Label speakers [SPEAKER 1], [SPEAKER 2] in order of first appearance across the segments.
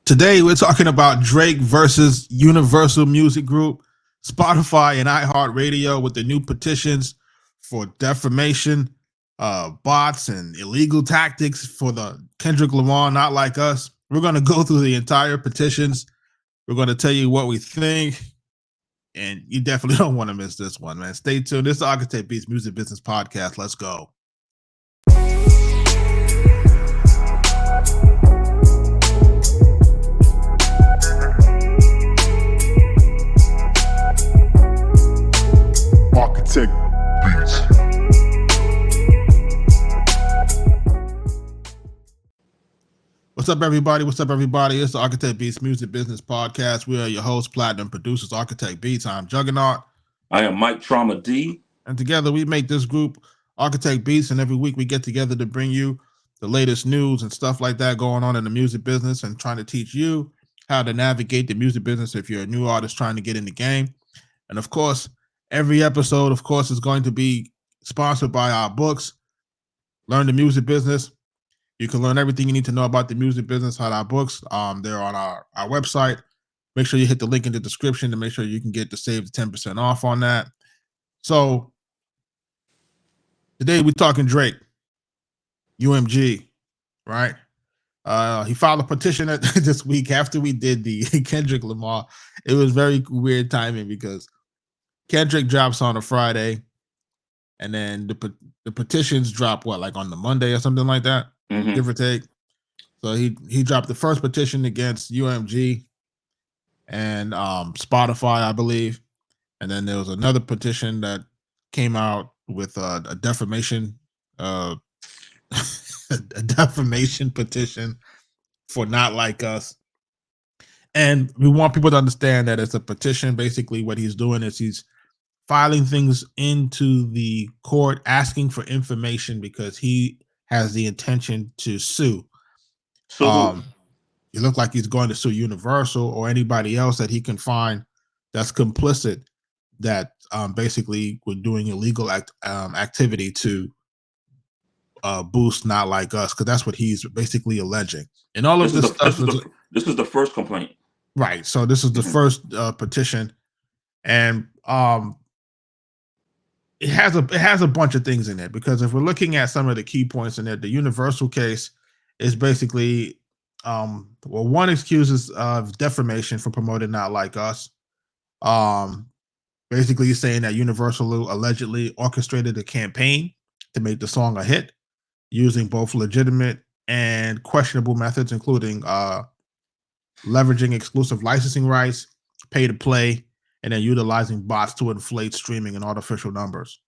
[SPEAKER 1] Today, we're talking about Drake versus Universal Music Group, Spotify, and iHeart Radio with the new petitions for defamation, bots, and illegal tactics for the Kendrick Lamar, Not Like Us. We're going to go through the entire petitions. We're going to tell you what we think, and you definitely don't want to miss this one, man. Stay tuned. This is the Arkatech Beatz Music Business Podcast. Let's go.
[SPEAKER 2] Arkatech Beatz.
[SPEAKER 1] What's up, everybody? What's up, everybody? It's the Arkatech Beatz Music Business Podcast. We are your hosts, platinum producers, Arkatech Beatz. I'm Juggernaut.
[SPEAKER 3] I am Mike Trauma D.
[SPEAKER 1] And together we make this group, Arkatech Beatz, and every week we get together to bring you the latest news and stuff like that going on in the music business and trying to teach you how to navigate the music business if you're a new artist trying to get in the game. And of course, every episode, of course, is going to be sponsored by our books, Learn the Music Business. You can learn everything you need to know about the music business on our books. They're on our website. Make sure you hit the link in the description to make sure you can get the save 10% off on that. So today we're talking Drake, UMG, right? He filed a petition this week after we did the Kendrick Lamar. It was very weird timing because Kendrick drops on a Friday, and then the petitions drop like on the Monday or something like that, give or take. So he dropped the first petition against UMG and Spotify, I believe, and then there was another petition that came out with a defamation, a defamation petition for Not Like Us. And we want people to understand that it's a petition. Basically, what he's doing is he's filing things into the court, asking for information because he has the intention to sue.
[SPEAKER 3] So
[SPEAKER 1] it looked like he's going to sue Universal or anybody else that he can find that's complicit, that basically were doing illegal activity to boost Not Like Us, because that's what he's basically alleging. And all of this stuff
[SPEAKER 3] this is the first complaint,
[SPEAKER 1] right? So this is the first petition, and it has a bunch of things in it, because if we're looking at some of the key points in it, the Universal case is basically one excuses of defamation for promoting Not Like Us. Basically saying that Universal allegedly orchestrated a campaign to make the song a hit using both legitimate and questionable methods, including leveraging exclusive licensing rights, pay to play, and then utilizing bots to inflate streaming and artificial numbers.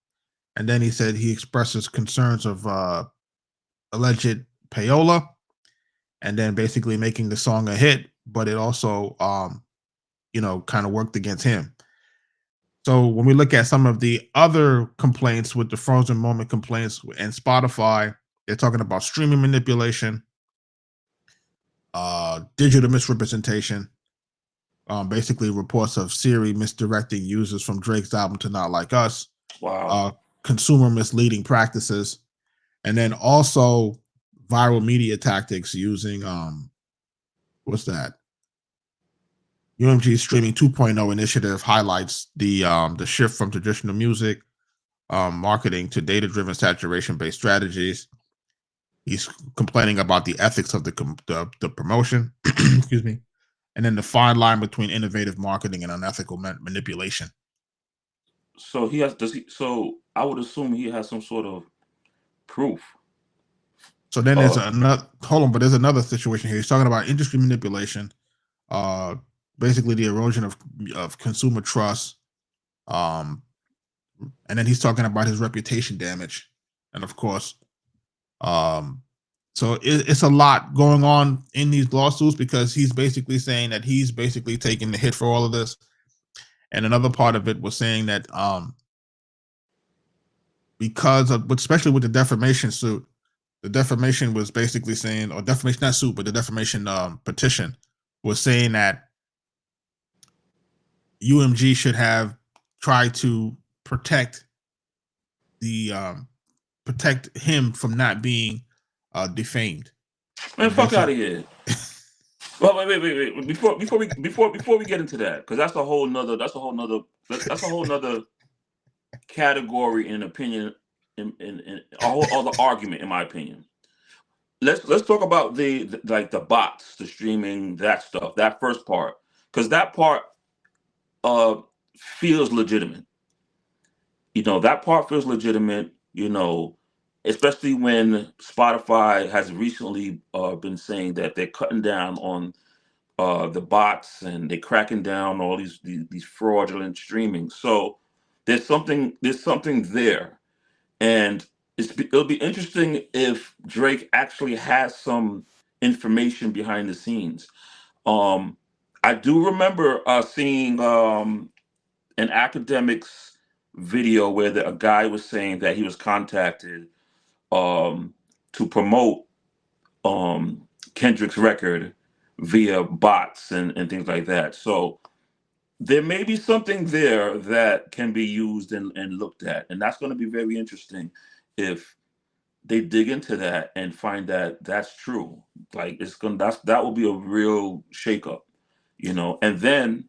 [SPEAKER 1] And then he said he expresses concerns of alleged Payola, and then basically making the song a hit, but it also, kind of worked against him. So when we look at some of the other complaints with the frozen moment complaints and Spotify, they're talking about streaming manipulation, digital misrepresentation, basically reports of Siri misdirecting users from Drake's album to Not Like Us, consumer misleading practices, and then also viral media tactics using what's that? UMG Streaming 2.0 initiative highlights the shift from traditional music marketing to data-driven saturation-based strategies. He's complaining about the ethics of the promotion, excuse me, and then the fine line between innovative marketing and unethical manipulation.
[SPEAKER 3] So So I would assume he has some sort of proof.
[SPEAKER 1] So then there's another. Hold on, but there's another situation here. He's talking about industry manipulation, basically the erosion of consumer trust, and then he's talking about his reputation damage, and of course, so it's a lot going on in these lawsuits, because he's basically saying that he's basically taking the hit for all of this. And another part of it was saying that because of, especially with the defamation suit, the defamation was basically saying, or defamation, not suit, but the defamation petition was saying that UMG should have tried to protect him from not being defamed.
[SPEAKER 3] Man, fuck out of here. Well, wait. Before we get into that, because that's a whole nother category in opinion, in a whole other argument, in my opinion. Let's talk about like the bots, the streaming, that stuff, that first part, because that part uh feels legitimate. That part feels legitimate. Especially when Spotify has recently been saying that they're cutting down on the bots and they're cracking down all these fraudulent streaming. So there's something there, and it'll be interesting if Drake actually has some information behind the scenes. Um, I do remember seeing an academics video where a guy was saying that he was contacted um, to promote um, Kendrick's record via bots and things like that. So there may be something there that can be used and looked at, and that's going to be very interesting if they dig into that and find that that's true. Like that will be a real shakeup. And then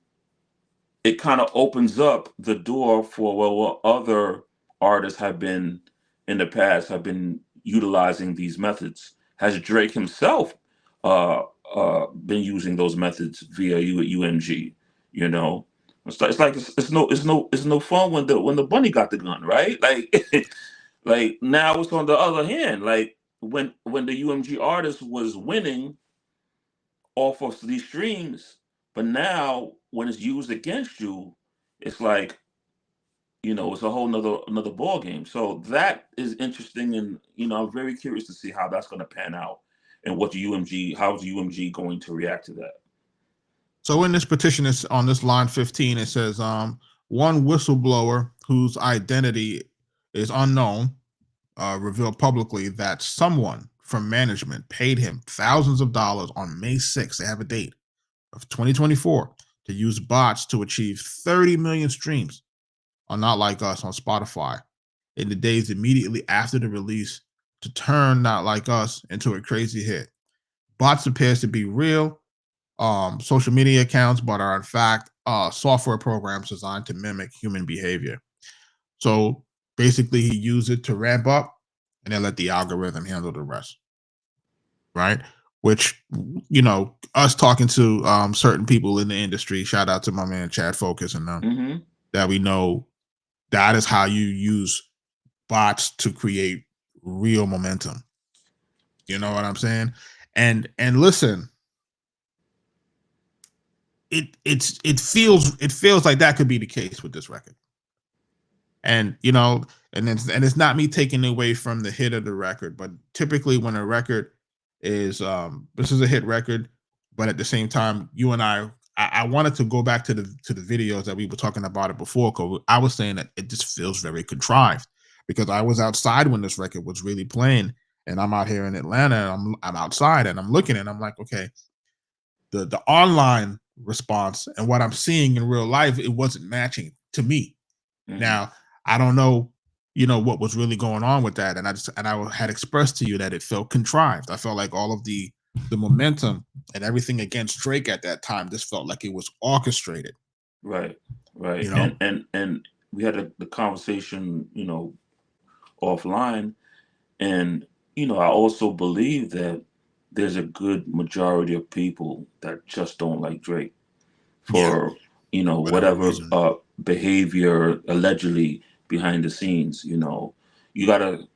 [SPEAKER 3] it kind of opens up the door for, well, what other artists have been in the past have been utilizing these methods. Has Drake himself been using those methods via UMG? You know, it's no fun when the bunny got the gun, right? Like like now it's on the other hand. Like when the UMG artist was winning off of these streams, but now when it's used against you, it's like, it's a whole another ball game. So that is interesting, and I'm very curious to see how that's going to pan out, and how's UMG going to react to that.
[SPEAKER 1] So in this petition, is on this line 15, it says, one whistleblower whose identity is unknown revealed publicly that someone from management paid him thousands of dollars on May 6th, they have a date, of 2024, to use bots to achieve 30 million streams on Not Like Us on Spotify in the days immediately after the release, to turn Not Like Us into a crazy hit. Bots appears to be real social media accounts, but are in fact software programs designed to mimic human behavior. So basically, he used it to ramp up and then let the algorithm handle the rest. Right? Which, us talking to certain people in the industry, shout out to my man Chad Focus and them,
[SPEAKER 3] Mm-hmm.
[SPEAKER 1] that we know that is how you use bots to create real momentum. You know what I'm saying? And listen, it feels like that could be the case with this record. And it's not me taking away from the hit of the record, but typically when a record is this is a hit record, but at the same time, you and I wanted to go back to the videos that we were talking about it before, because I was saying that it just feels very contrived, because I was outside when this record was really playing, and I'm out here in Atlanta, and I'm outside and I'm looking and I'm like, okay, the online response and what I'm seeing in real life, it wasn't matching to me.
[SPEAKER 3] Mm-hmm.
[SPEAKER 1] Now, I don't know, what was really going on with that. And I had expressed to you that it felt contrived. I felt like all of the momentum and everything against Drake at that time just felt like it was orchestrated.
[SPEAKER 3] Right. And we had the conversation, offline, and I also believe that there's a good majority of people that just don't like Drake for whatever behavior allegedly behind the scenes. You got a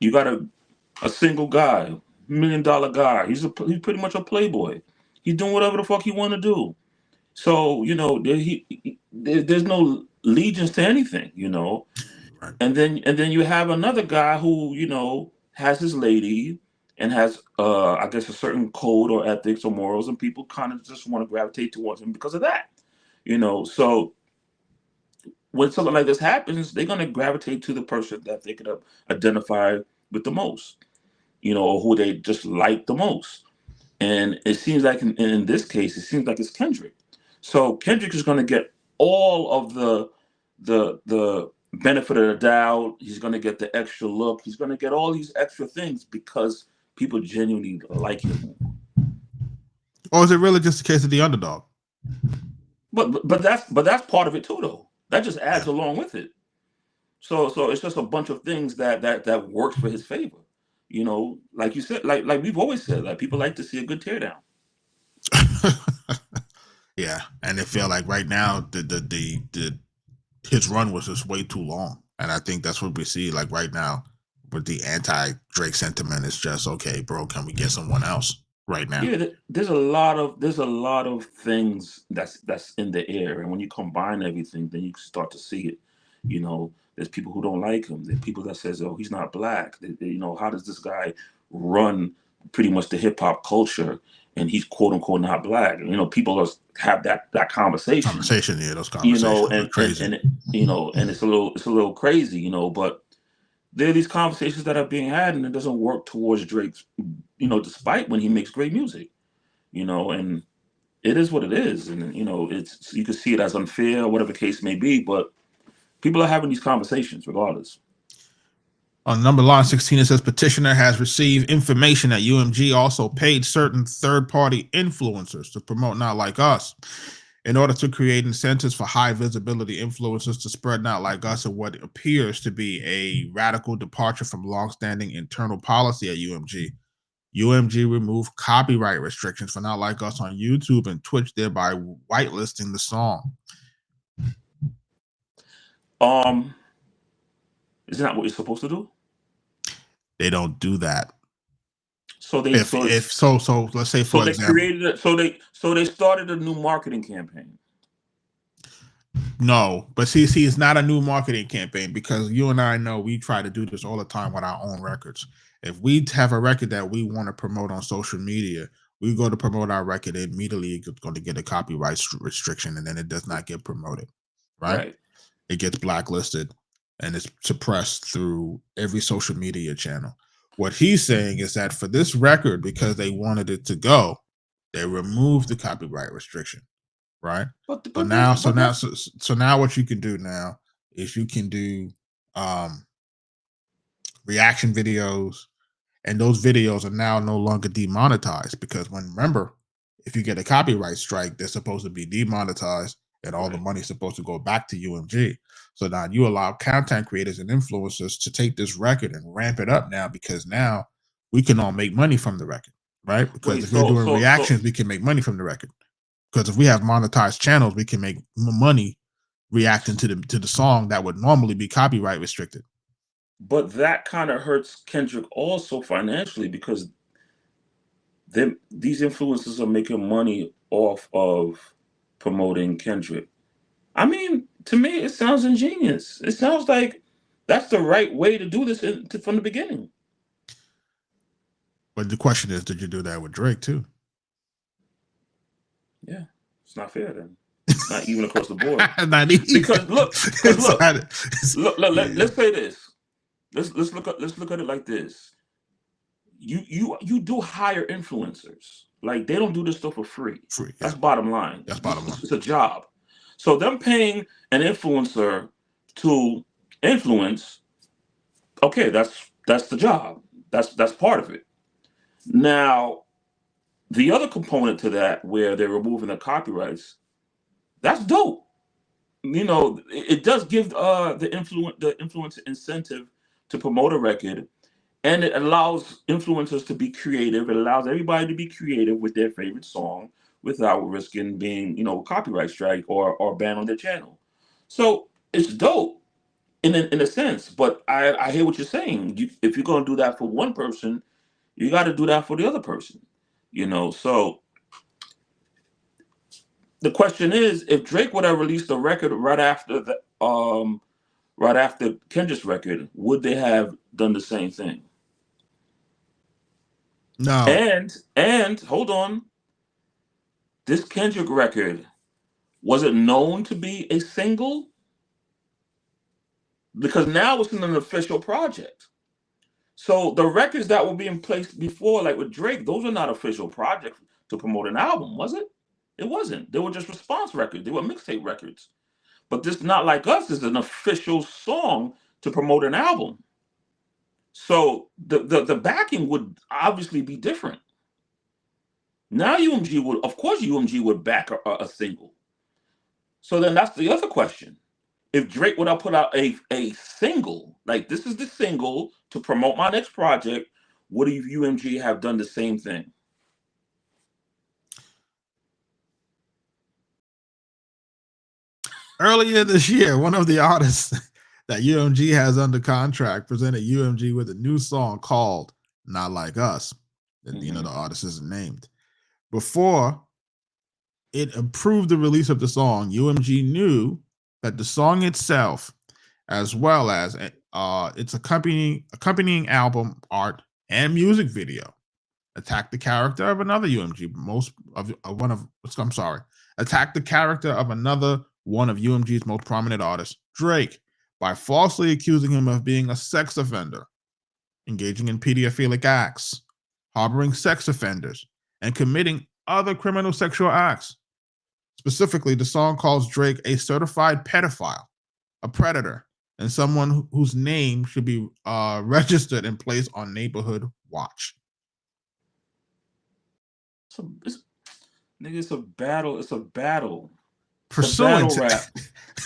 [SPEAKER 3] single guy, $1 million guy. He's pretty much a playboy. He's doing whatever the fuck he want to do. So there's no allegiance to anything.
[SPEAKER 1] Right.
[SPEAKER 3] And then you have another guy who has his lady and has I guess a certain code or ethics or morals, and people kind of just want to gravitate towards him because of that. So when something like this happens, they're going to gravitate to the person that they could identify with the most, or who they just like the most. And it seems like in this case, it seems like it's Kendrick. So Kendrick is going to get all of the benefit of the doubt. He's going to get the extra look. He's going to get all these extra things because people genuinely like him.
[SPEAKER 1] Or is it really just a case of the underdog?
[SPEAKER 3] But that's part of it too, though. That just adds
[SPEAKER 1] Yeah.
[SPEAKER 3] along with it. So it's just a bunch of things that works for his favor. You know, like you said, like we've always said, like people like to see a good teardown.
[SPEAKER 1] Yeah, and it feel like right now the his run was just way too long, and I think that's what we see like right now with the anti-Drake sentiment. It's just okay, bro. Can we get someone else right now?
[SPEAKER 3] Yeah, there's a lot of things that's in the air, and when you combine everything, then you start to see it. You know, there's people who don't like him. There's people that says, "Oh, he's not black." You know, how does this guy run pretty much the hip hop culture, and he's quote unquote not black? And, you know, people have that conversation.
[SPEAKER 1] Yeah, those
[SPEAKER 3] You
[SPEAKER 1] conversations
[SPEAKER 3] know,
[SPEAKER 1] are crazy.
[SPEAKER 3] and you know, and it's a little crazy. You know, but there are these conversations that are being had, and it doesn't work towards Drake's. You know, despite when he makes great music. You know, and it is what it is, and you know, it's you can see it as unfair, whatever the case may be, but people are having these conversations regardless.
[SPEAKER 1] On number line 16, it says petitioner has received information that UMG also paid certain third-party influencers to promote Not Like Us in order to create incentives for high visibility influencers to spread Not Like Us in what appears to be a radical departure from longstanding internal policy at UMG. UMG removed copyright restrictions for Not Like Us on YouTube and Twitch, thereby whitelisting the song.
[SPEAKER 3] Isn't that what you're supposed to do?
[SPEAKER 1] They don't do that.
[SPEAKER 3] So they
[SPEAKER 1] let's say for example,
[SPEAKER 3] created it. So they started a new marketing campaign.
[SPEAKER 1] No, but see, it's not a new marketing campaign because you and I know we try to do this all the time with our own records. If we have a record that we want to promote on social media, we go to promote our record, immediately it's going to get a copyright restriction, and then it does not get promoted, right? It gets blacklisted and it's suppressed through every social media channel. What he's saying is that for this record, because they wanted it to go, they removed the copyright restriction. Right. So now what you can do now is you can do reaction videos, and those videos are now no longer demonetized because remember, if you get a copyright strike, they're supposed to be demonetized and all the money's supposed to go back to UMG. So now you allow content creators and influencers to take this record and ramp it up now because now we can all make money from the record, right? Because if we're doing reactions, we can make money from the record. Because if we have monetized channels, we can make money reacting to the song that would normally be copyright restricted.
[SPEAKER 3] But that kind of hurts Kendrick also financially because these influencers are making money off of promoting Kendrick. I mean, to me, it sounds ingenious. It sounds like that's the right way to do this from the beginning.
[SPEAKER 1] But the question is, did you do that with Drake too?
[SPEAKER 3] Yeah, it's not fair then. Not even across the board.
[SPEAKER 1] Not even.
[SPEAKER 3] Because look. Let's say this. Let's look at it like this. You do hire influencers. Like they don't do this stuff for free. That's bottom line.
[SPEAKER 1] That's bottom line.
[SPEAKER 3] It's a job. So them paying an influencer to influence, okay, that's the job. That's part of it. Now, the other component to that, where they're removing the copyrights, that's dope. You know, it does give the influencer incentive to promote a record, and it allows influencers to be creative. It allows everybody to be creative with their favorite song without risking being, you know, a copyright strike or ban on their channel. So it's dope in a sense. But I hear what you're saying. If you're going to do that for one person, you got to do that for the other person. You know, so the question is, if Drake would have released a record right after Kendrick's record, would they have done the same thing?
[SPEAKER 1] No.
[SPEAKER 3] And hold on, this Kendrick record, was it known to be a single? Because now it's in an official project. So the records that were being placed before, like with Drake, those are not official projects to promote an album, was it? It wasn't. They were just response records. They were mixtape records. But this Not Like Us is an official song to promote an album. So the backing would obviously be different. Now UMG would, of course, UMG would back a single. So then that's the other question. If Drake would have put out a single, like this is the single to promote my next project, would UMG have done the same thing?
[SPEAKER 1] Earlier this year, one of the artists that UMG has under contract presented UMG with a new song called Not Like Us. You know, the artist isn't named. Before it approved the release of the song, UMG knew that the song itself, as well as its accompanying album art and music video, attacked the character of another UMG attacked the character of another one of UMG's most prominent artists, Drake, by falsely accusing him of being a sex offender, engaging in pedophilic acts, harboring sex offenders, and committing other criminal sexual acts. Specifically, the song calls Drake a certified pedophile, a predator, and someone whose name should be registered and placed on Neighborhood Watch.
[SPEAKER 3] It's a battle. It's a battle.
[SPEAKER 1] Pursuant
[SPEAKER 3] to rap.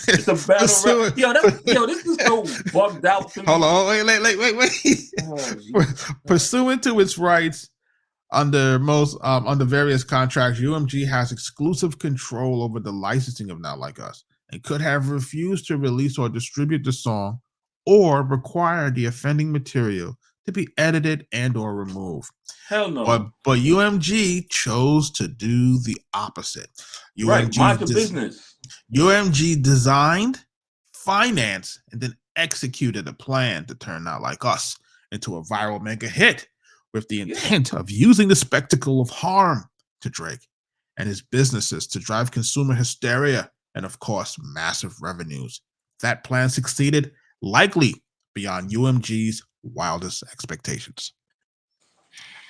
[SPEAKER 3] It's a battle rap. Yo, this is so bugged out to me.
[SPEAKER 1] Hold on, wait. Oh, pursuant to its rights under various contracts, UMG has exclusive control over the licensing of Not Like Us and could have refused to release or distribute the song or require the offending material to be edited and or removed.
[SPEAKER 3] Hell no.
[SPEAKER 1] But UMG chose to do the opposite.
[SPEAKER 3] UMG mind your business.
[SPEAKER 1] UMG designed, financed, and then executed a plan to turn Not Like Us into a viral mega hit with the intent of using the spectacle of harm to Drake and his businesses to drive consumer hysteria and, of course, massive revenues. That plan succeeded, likely beyond UMG's wildest expectations.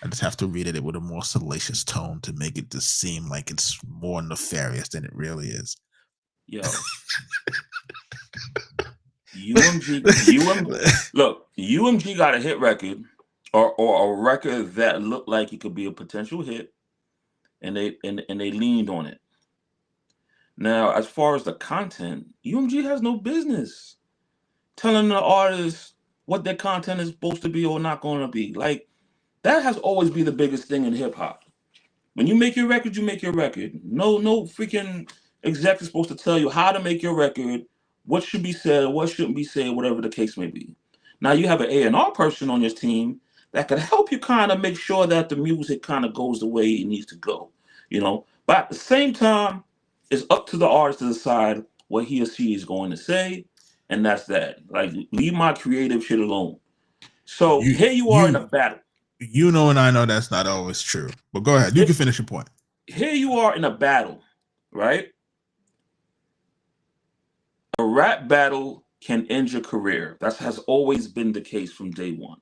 [SPEAKER 1] I just have to read it with a more salacious tone to make it just seem like it's more nefarious than it really is.
[SPEAKER 3] Yo. UMG got a hit record or a record that looked like it could be a potential hit, and they leaned on it. Now, as far as the content, UMG has no business telling the artists what their content is supposed to be or not going to be. Like, that has always been the biggest thing in hip hop. When you make your record, you make your record. No freaking exec is supposed to tell you how to make your record, what should be said, what shouldn't be said, whatever the case may be. Now you have an A&R person on your team that could help you kind of make sure that the music kind of goes the way it needs to go, you know. But at the same time, it's up to the artist to decide what he or she is going to say, and that's that. Like, leave my creative shit alone. So here you are in a battle.
[SPEAKER 1] You know, and I know that's not always true. But go ahead. You can finish your point.
[SPEAKER 3] Here you are in a battle, right? A rap battle can end your career. That has always been the case from day one.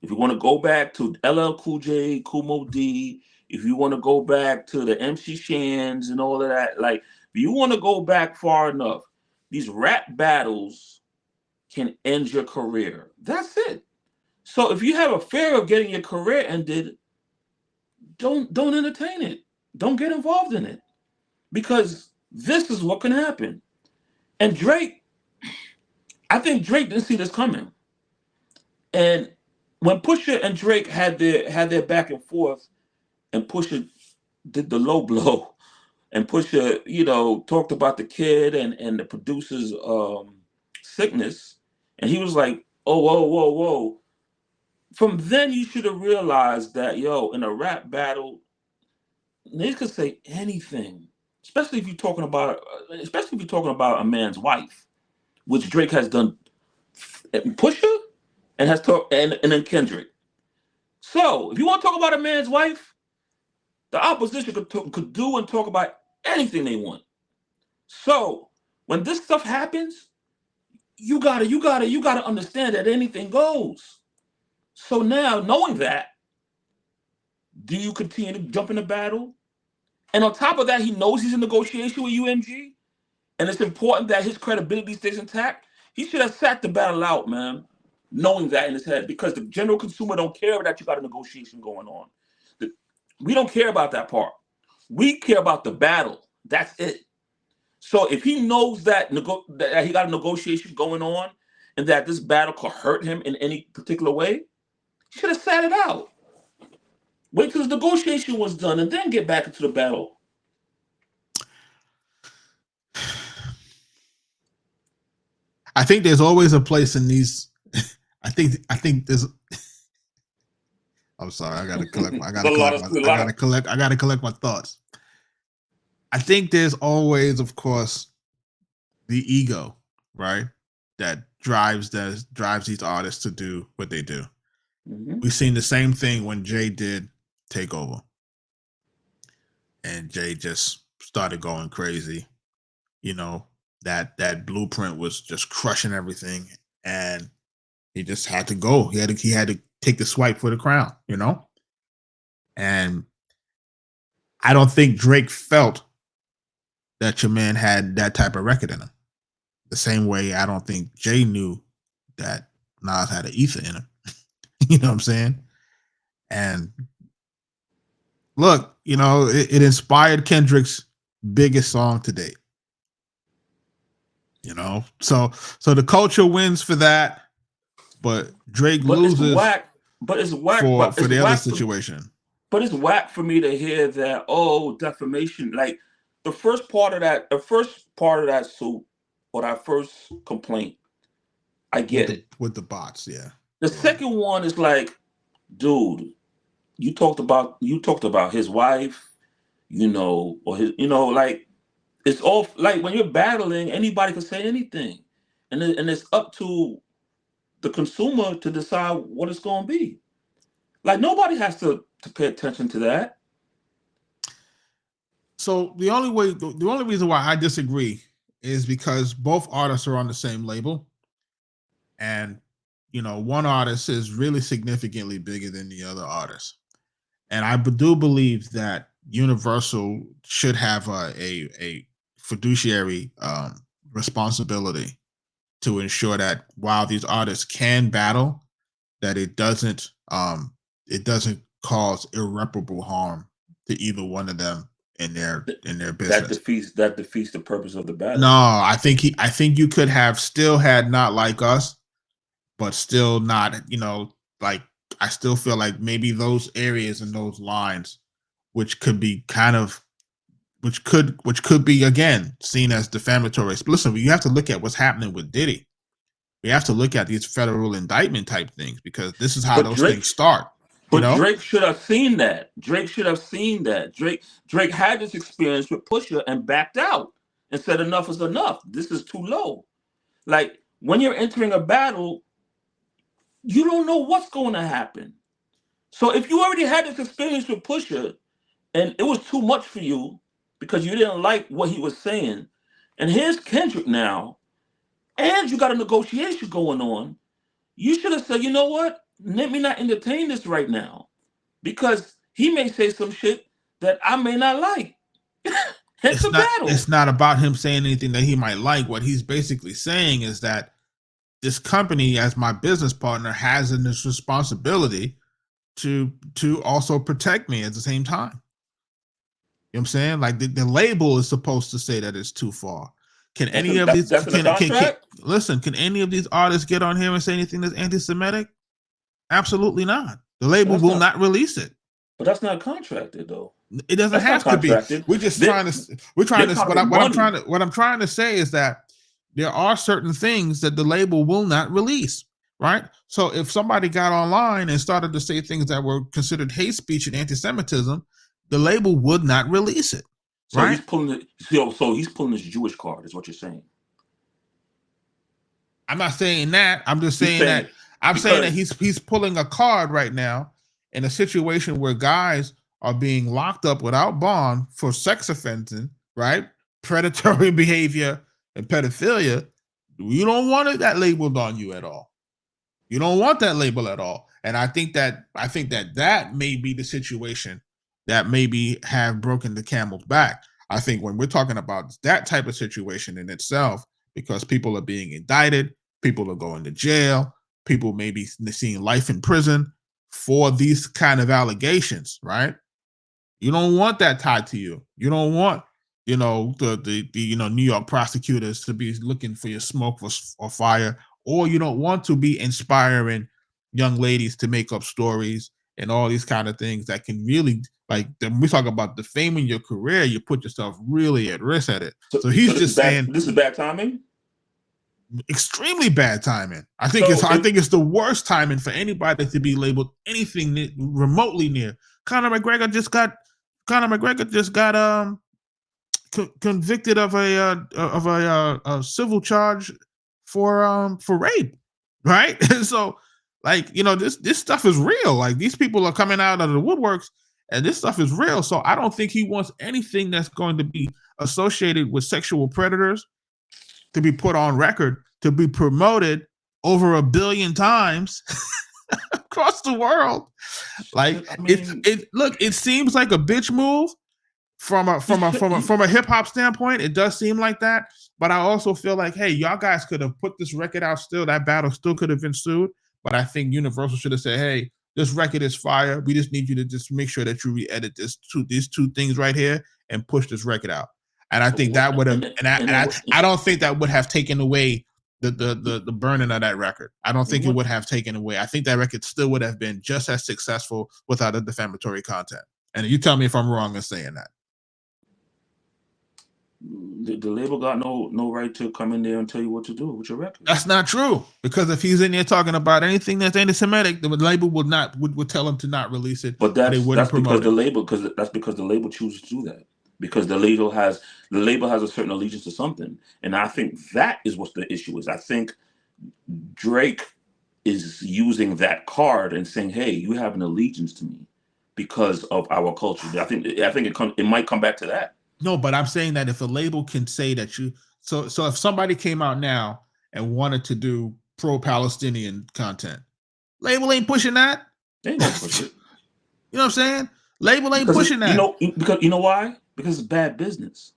[SPEAKER 3] If you want to go back to LL Cool J, Kumo D, if you want to go back to the MC Shans and all of that, like, if you want to go back far enough, these rap battles can end your career. That's it. So if you have a fear of getting your career ended, don't entertain it. Don't get involved in it. Because this is what can happen. And Drake, I think Drake didn't see this coming. And when Pusha and Drake had their back and forth, and Pusha did the low blow, and Pusha, you know, talked about the kid and the producer's sickness, and he was like, oh, whoa. From then, you should have realized that, yo, in a rap battle, niggas could say anything, especially if you're talking about a man's wife, which Drake has done. Pusha and has talked, and then Kendrick. So if you want to talk about a man's wife, the opposition could do and talk about anything they want. So when this stuff happens, you gotta understand that anything goes. So now, knowing that, do you continue to jump in the battle? And on top of that, he knows he's in negotiation with UMG, and it's important that his credibility stays intact. He should have sat the battle out, man, knowing that in his head, because the general consumer don't care that you got a negotiation going on. We don't care about that part. We care about the battle. That's it. So if he knows that, that he got a negotiation going on and that this battle could hurt him in any particular way, he should have sat it out. Wait till the negotiation was done and then get back into the battle.
[SPEAKER 1] I think there's always a place in these. I think there's. I'm sorry. I gotta collect my thoughts. I think there's always, of course, the ego, right, that drives these artists to do what they do.
[SPEAKER 3] Mm-hmm.
[SPEAKER 1] We've seen the same thing when Jay did Take Over, and Jay just started going crazy. You know, that blueprint was just crushing everything, and he just had to go. He had to take the swipe for the crown, you know? And I don't think Drake felt that your man had that type of record in him. The same way I don't think Jay knew that Nas had an ether in him. You know what I'm saying? And look, you know, it inspired Kendrick's biggest song to date. You know, so the culture wins for that, but Drake loses.
[SPEAKER 3] It's whack. But it's whack
[SPEAKER 1] for the other situation.
[SPEAKER 3] But it's whack for me to hear that, oh, defamation. Like the first part of that suit or that first complaint, I get it.
[SPEAKER 1] With the bots, yeah.
[SPEAKER 3] The second one is like, dude, you talked about his wife, you know, or his, you know, like it's all like when you're battling, anybody can say anything. And it's up to the consumer to decide what it's going to be. Like nobody has to pay attention to that.
[SPEAKER 1] So the only reason why I disagree is because both artists are on the same label, and you know, one artist is really significantly bigger than the other artist, and I do believe that Universal should have a fiduciary responsibility to ensure that while these artists can battle, that it doesn't cause irreparable harm to either one of them in their business.
[SPEAKER 3] That defeats the purpose of the battle.
[SPEAKER 1] No, I think you could have still had Not Like Us, but still not, you know, like I still feel like maybe those areas and those lines, which could be which could be again seen as defamatory. But listen, you have to look at what's happening with Diddy. We have to look at these federal indictment type things because this is how things start.
[SPEAKER 3] But Drake should have seen that. Drake had this experience with Pusha and backed out and said enough is enough. This is too low. Like when you're entering a battle, you don't know what's going to happen. So if you already had this experience with Pusha and it was too much for you because you didn't like what he was saying, and here's Kendrick now, and you got a negotiation going on, you should have said, you know what? Let me not entertain this right now because he may say some shit that I may not like. It's a battle.
[SPEAKER 1] It's not about him saying anything that he might like. What he's basically saying is that this company, as my business partner, has this responsibility to also protect me at the same time. You know what I'm saying? Like the label is supposed to say that it's too far. Can any of these artists get on here and say anything that's anti-Semitic? Absolutely not. The label will not release it.
[SPEAKER 3] But that's not contracted though.
[SPEAKER 1] It doesn't have to be. What I'm trying to say is that there are certain things that the label will not release, right? So if somebody got online and started to say things that were considered hate speech and anti-Semitism, the label would not release it.
[SPEAKER 3] So
[SPEAKER 1] right?
[SPEAKER 3] he's pulling his Jewish card, is what you're saying.
[SPEAKER 1] I'm not saying that. I'm just saying that he's pulling a card right now in a situation where guys are being locked up without bond for sex offending, right? Predatory behavior and pedophilia. You don't want that labeled on you at all. You don't want that label at all. And I think that may be the situation that maybe have broken the camel's back. I think when we're talking about that type of situation in itself, because people are being indicted, people are going to jail, people may be seeing life in prison for these kind of allegations, right? You don't want that tied to you. You don't want, the New York prosecutors to be looking for your smoke or fire, or you don't want to be inspiring young ladies to make up stories and all these kind of things that can really, like, we talk about defaming your career, you put yourself really at risk at it. So he's just saying
[SPEAKER 3] this is bad timing.
[SPEAKER 1] Extremely bad timing. I think it's the worst timing for anybody to be labeled anything remotely near. Conor McGregor just got convicted of a civil charge for rape, right? And so, like, this stuff is real. Like, these people are coming out of the woodworks, and this stuff is real. So I don't think he wants anything that's going to be associated with sexual predators to be put on record, to be promoted over 1 billion times across the world. Like, it seems like a bitch move from a hip hop standpoint. It does seem like that, but I also feel like, hey, y'all guys could have put this record out still. That battle still could have ensued, but I think Universal should have said, hey, this record is fire. We just need you to just make sure that you re-edit these two things right here and push this record out. And I think that would have, I don't think that would have taken away the burning of that record. I don't think it would have taken away. I think that record still would have been just as successful without the defamatory content. And you tell me if I'm wrong in saying that.
[SPEAKER 3] The label got no right to come in there and tell you what to do with your record.
[SPEAKER 1] That's not true, because if he's in there talking about anything that's anti-Semitic, the label would tell him to not release it.
[SPEAKER 3] But that's because the label chooses to do that, because the label has a certain allegiance to something, and I think that is what the issue is. I think Drake is using that card and saying, "Hey, you have an allegiance to me because of our culture." I think it might come back to that.
[SPEAKER 1] No, but I'm saying that if a label can say that so if somebody came out now and wanted to do pro-Palestinian content, label ain't pushing that.
[SPEAKER 3] They ain't gonna push it.
[SPEAKER 1] You know what I'm saying? Label ain't pushing that.
[SPEAKER 3] Because you know why? Because it's bad business.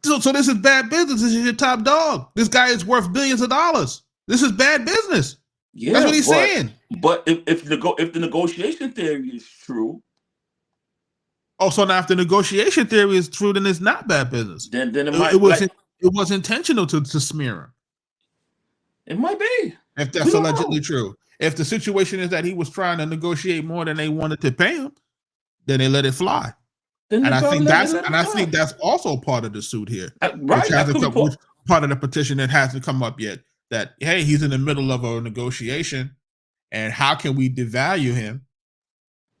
[SPEAKER 1] So this is bad business. This is your top dog. This guy is worth billions of dollars. This is bad business.
[SPEAKER 3] Yeah,
[SPEAKER 1] that's what he's saying.
[SPEAKER 3] But if the negotiation theory is true.
[SPEAKER 1] Oh, so now if the negotiation theory is true, then it's not bad business.
[SPEAKER 3] Then
[SPEAKER 1] it was intentional to smear him.
[SPEAKER 3] It might be.
[SPEAKER 1] If that's allegedly true. If the situation is that he was trying to negotiate more than they wanted to pay him, then they let it fly. And I think that's also part of the suit here.
[SPEAKER 3] Right.
[SPEAKER 1] Which part of the petition that hasn't come up yet. That, hey, he's in the middle of a negotiation, and how can we devalue him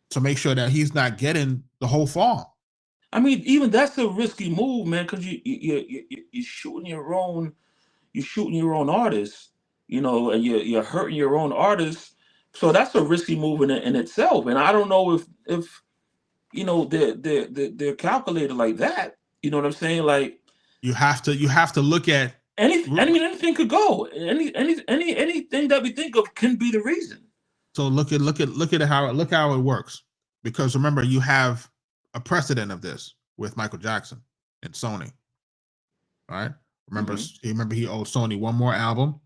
[SPEAKER 1] to make sure that he's not getting the whole farm?
[SPEAKER 3] I mean, even that's a risky move, man, because you're shooting your own artists, and you're hurting your own artists. So that's a risky move in itself. And I don't know if they're calculated like that. You know what I'm saying? Like,
[SPEAKER 1] you have to look at
[SPEAKER 3] anything could go. Anything that we think of can be the reason.
[SPEAKER 1] So look at how it works, because remember, you have a precedent of this with Michael Jackson and Sony, right? Remember, he owed Sony one more album.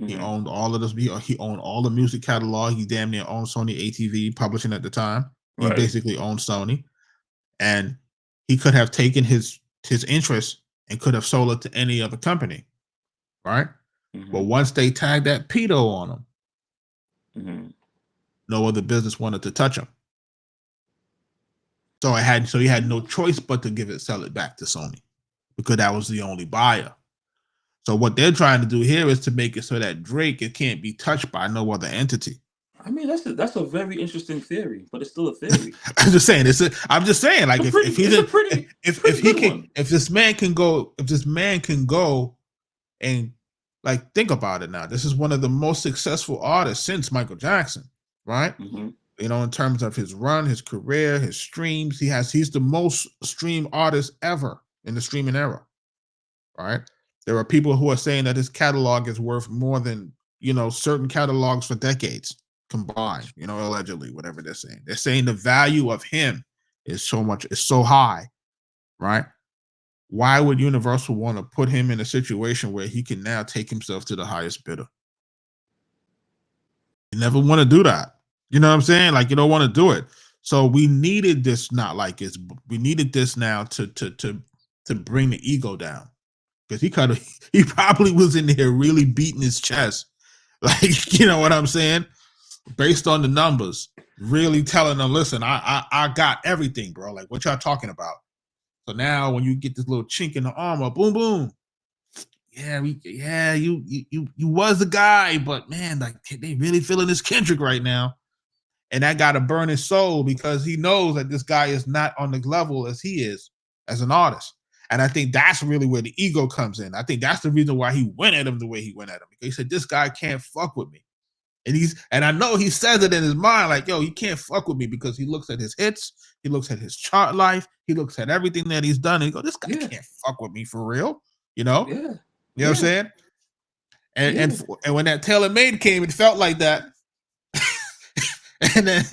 [SPEAKER 1] Mm-hmm. He owned all of this. He owned all the music catalog. He damn near owned Sony ATV Publishing at the time. He basically owned Sony, and he could have taken his interest and could have sold it to any other company, right? Mm-hmm. But once they tagged that pedo on him, no other business wanted to touch him. So he had no choice but to sell it back to Sony, because that was the only buyer. So what they're trying to do here is to make it so that it can't be touched by no other entity.
[SPEAKER 3] I mean, that's a very interesting theory, but it's still a theory.
[SPEAKER 1] I'm just saying, like, if this man can go and, like, think about it now. This is one of the most successful artists since Michael Jackson, right? Mm-hmm. In terms of his run, his career, his streams, he's the most streamed artist ever in the streaming era, right? There are people who are saying that his catalog is worth more than, certain catalogs for decades combined, allegedly, whatever they're saying. They're saying the value of him is so high, right? Why would Universal want to put him in a situation where he can now take himself to the highest bidder? You never want to do that. You know what I'm saying? Like, you don't want to do it. So we needed this, not like it's, we needed this now to bring the ego down, because he probably was in there really beating his chest, like, you know what I'm saying, based on the numbers, really telling them, listen, I got everything, bro. Like, what y'all talking about? So now when you get this little chink in the armor, boom, boom. Yeah, you was the guy, but man, like, they really feeling this Kendrick right now. And that got to burn his soul, because he knows that this guy is not on the level as he is as an artist. And I think that's really where the ego comes in. I think that's the reason why he went at him the way he went at him. Because he said, this guy can't fuck with me. And I know he says it in his mind, like, yo, he can't fuck with me, because he looks at his hits, he looks at his chart life, he looks at everything that he's done, and he goes, this guy can't fuck with me for real. You know?
[SPEAKER 3] Yeah.
[SPEAKER 1] You know what I'm saying? And when that Taylor Made came, it felt like that. And then,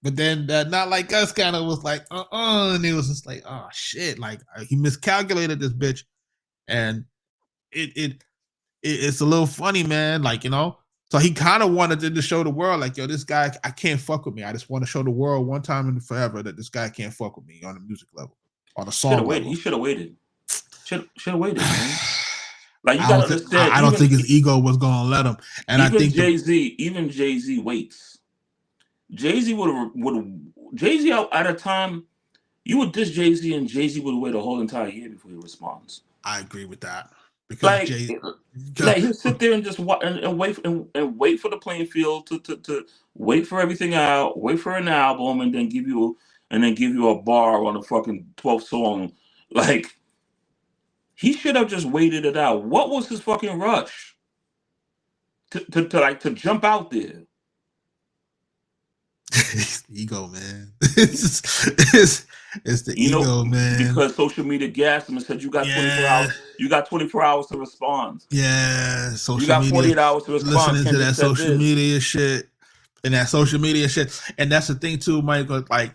[SPEAKER 1] but then that Not Like Us kind of was like, and it was just like, oh shit, like, he miscalculated this bitch, and it's a little funny, man. Like, you know, so he kind of wanted to show the world, like, yo, this guy, I can't fuck with me. I just want to show the world one time and forever that this guy can't fuck with me on the music level, on a song level.
[SPEAKER 3] He should have waited. Should have waited, man. Like, you
[SPEAKER 1] I
[SPEAKER 3] gotta
[SPEAKER 1] don't
[SPEAKER 3] understand.
[SPEAKER 1] I don't think his ego was gonna let him. And I think
[SPEAKER 3] even Jay-Z waits. Jay-Z Jay-Z out at a time, you would diss Jay-Z, and Jay-Z would wait a whole entire year before he responds.
[SPEAKER 1] I agree with that. Because
[SPEAKER 3] like he'll sit there and just wait for the playing field to wait for everything out, wait for an album, and then give you a bar on the fucking 12th song. Like, he should have just waited it out. What was his fucking rush to jump out there?
[SPEAKER 1] Ego, man. It's the ego, man.
[SPEAKER 3] Because social media gassed him and said, you got 24 hours. You got 24 hours to respond.
[SPEAKER 1] Yeah, social
[SPEAKER 3] media. You got 48
[SPEAKER 1] media,
[SPEAKER 3] hours to respond.
[SPEAKER 1] Listening to that social media shit. And that's the thing too, Michael. Like,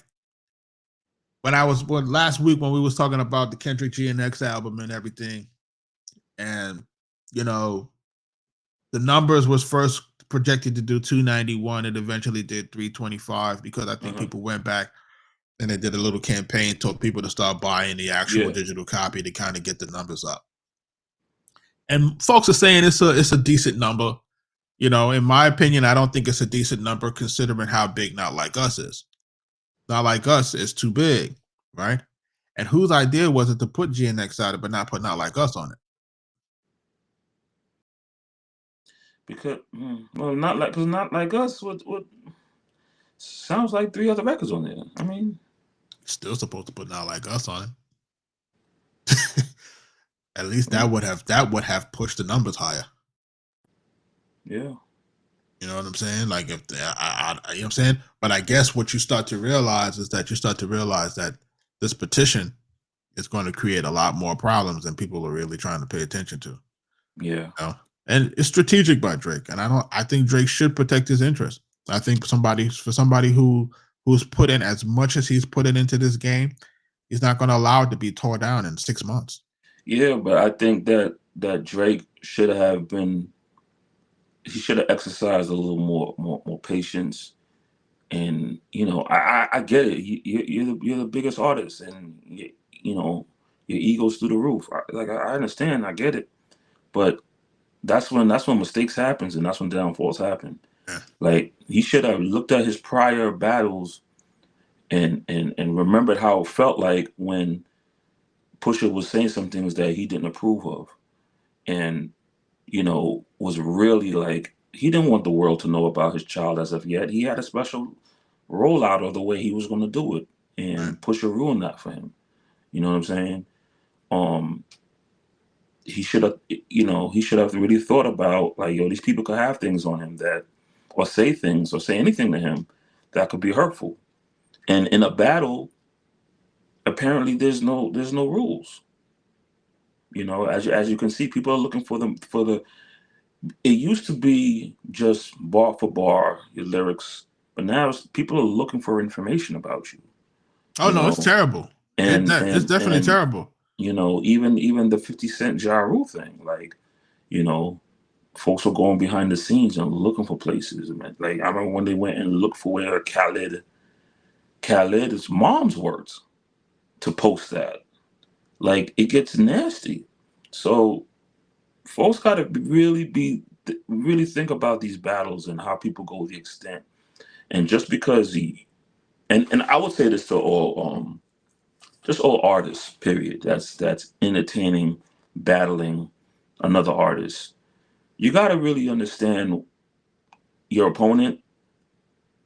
[SPEAKER 1] last week when we was talking about the Kendrick GNX album and everything, and, you know, the numbers was first projected to do 291. It eventually did 325, because I think people went back and they did a little campaign, told people to start buying the actual digital copy to kind of get the numbers up. And folks are saying it's a decent number. You know, in my opinion, I don't think it's a decent number considering how big Not Like Us is. Not Like Us is too big, right? And whose idea was it to put GNX on it but not put Not Like Us on it?
[SPEAKER 3] Because Not Like Us would sounds like 3 other records on there. I mean,
[SPEAKER 1] still supposed to put Not Like Us on it. At least that would have pushed the numbers higher.
[SPEAKER 3] Yeah.
[SPEAKER 1] You know what I'm saying? Like, if you know what I'm saying? But I guess what you start to realize is that this petition is going to create a lot more problems than people are really trying to pay attention to.
[SPEAKER 3] Yeah.
[SPEAKER 1] You know? And it's strategic by Drake. And I think Drake should protect his interests. I think somebody who's put in as much as he's put into this game, he's not going to allow it to be tore down in 6 months.
[SPEAKER 3] Yeah, but I think that Drake should have exercised a little more patience. And, you know, I get it. You're the biggest artist, and you know, your ego's through the roof. I understand. I get it. But that's when mistakes happens, and that's when downfalls happen.
[SPEAKER 1] Yeah.
[SPEAKER 3] Like, he should have looked at his prior battles and remembered how it felt like when Pusha was saying some things that he didn't approve of, and, you know, was really like, he didn't want the world to know about his child as of yet. He had a special rollout of the way he was going to do it, and Pusha ruined that for him. You know what I'm saying? He should have really thought about, like, yo, these people could have things on him or say things or say anything to him that could be hurtful. And in a battle, apparently there's no rules. You know, as you can see, people are looking for the. It used to be just bar for bar, your lyrics, but now people are looking for information about you.
[SPEAKER 1] Oh, no, it's terrible. And it's definitely terrible.
[SPEAKER 3] You know, even the 50 Cent Ja Rule thing, like, you know, folks were going behind the scenes and looking for places. Like, I remember when they went and looked for where Khaled Khaled's mom's words to post that. Like, it gets nasty. So folks got to really think about these battles and how people go the extent. And just because and I would say this to all just all artists, period. That's entertaining, battling another artist. You got to really understand your opponent,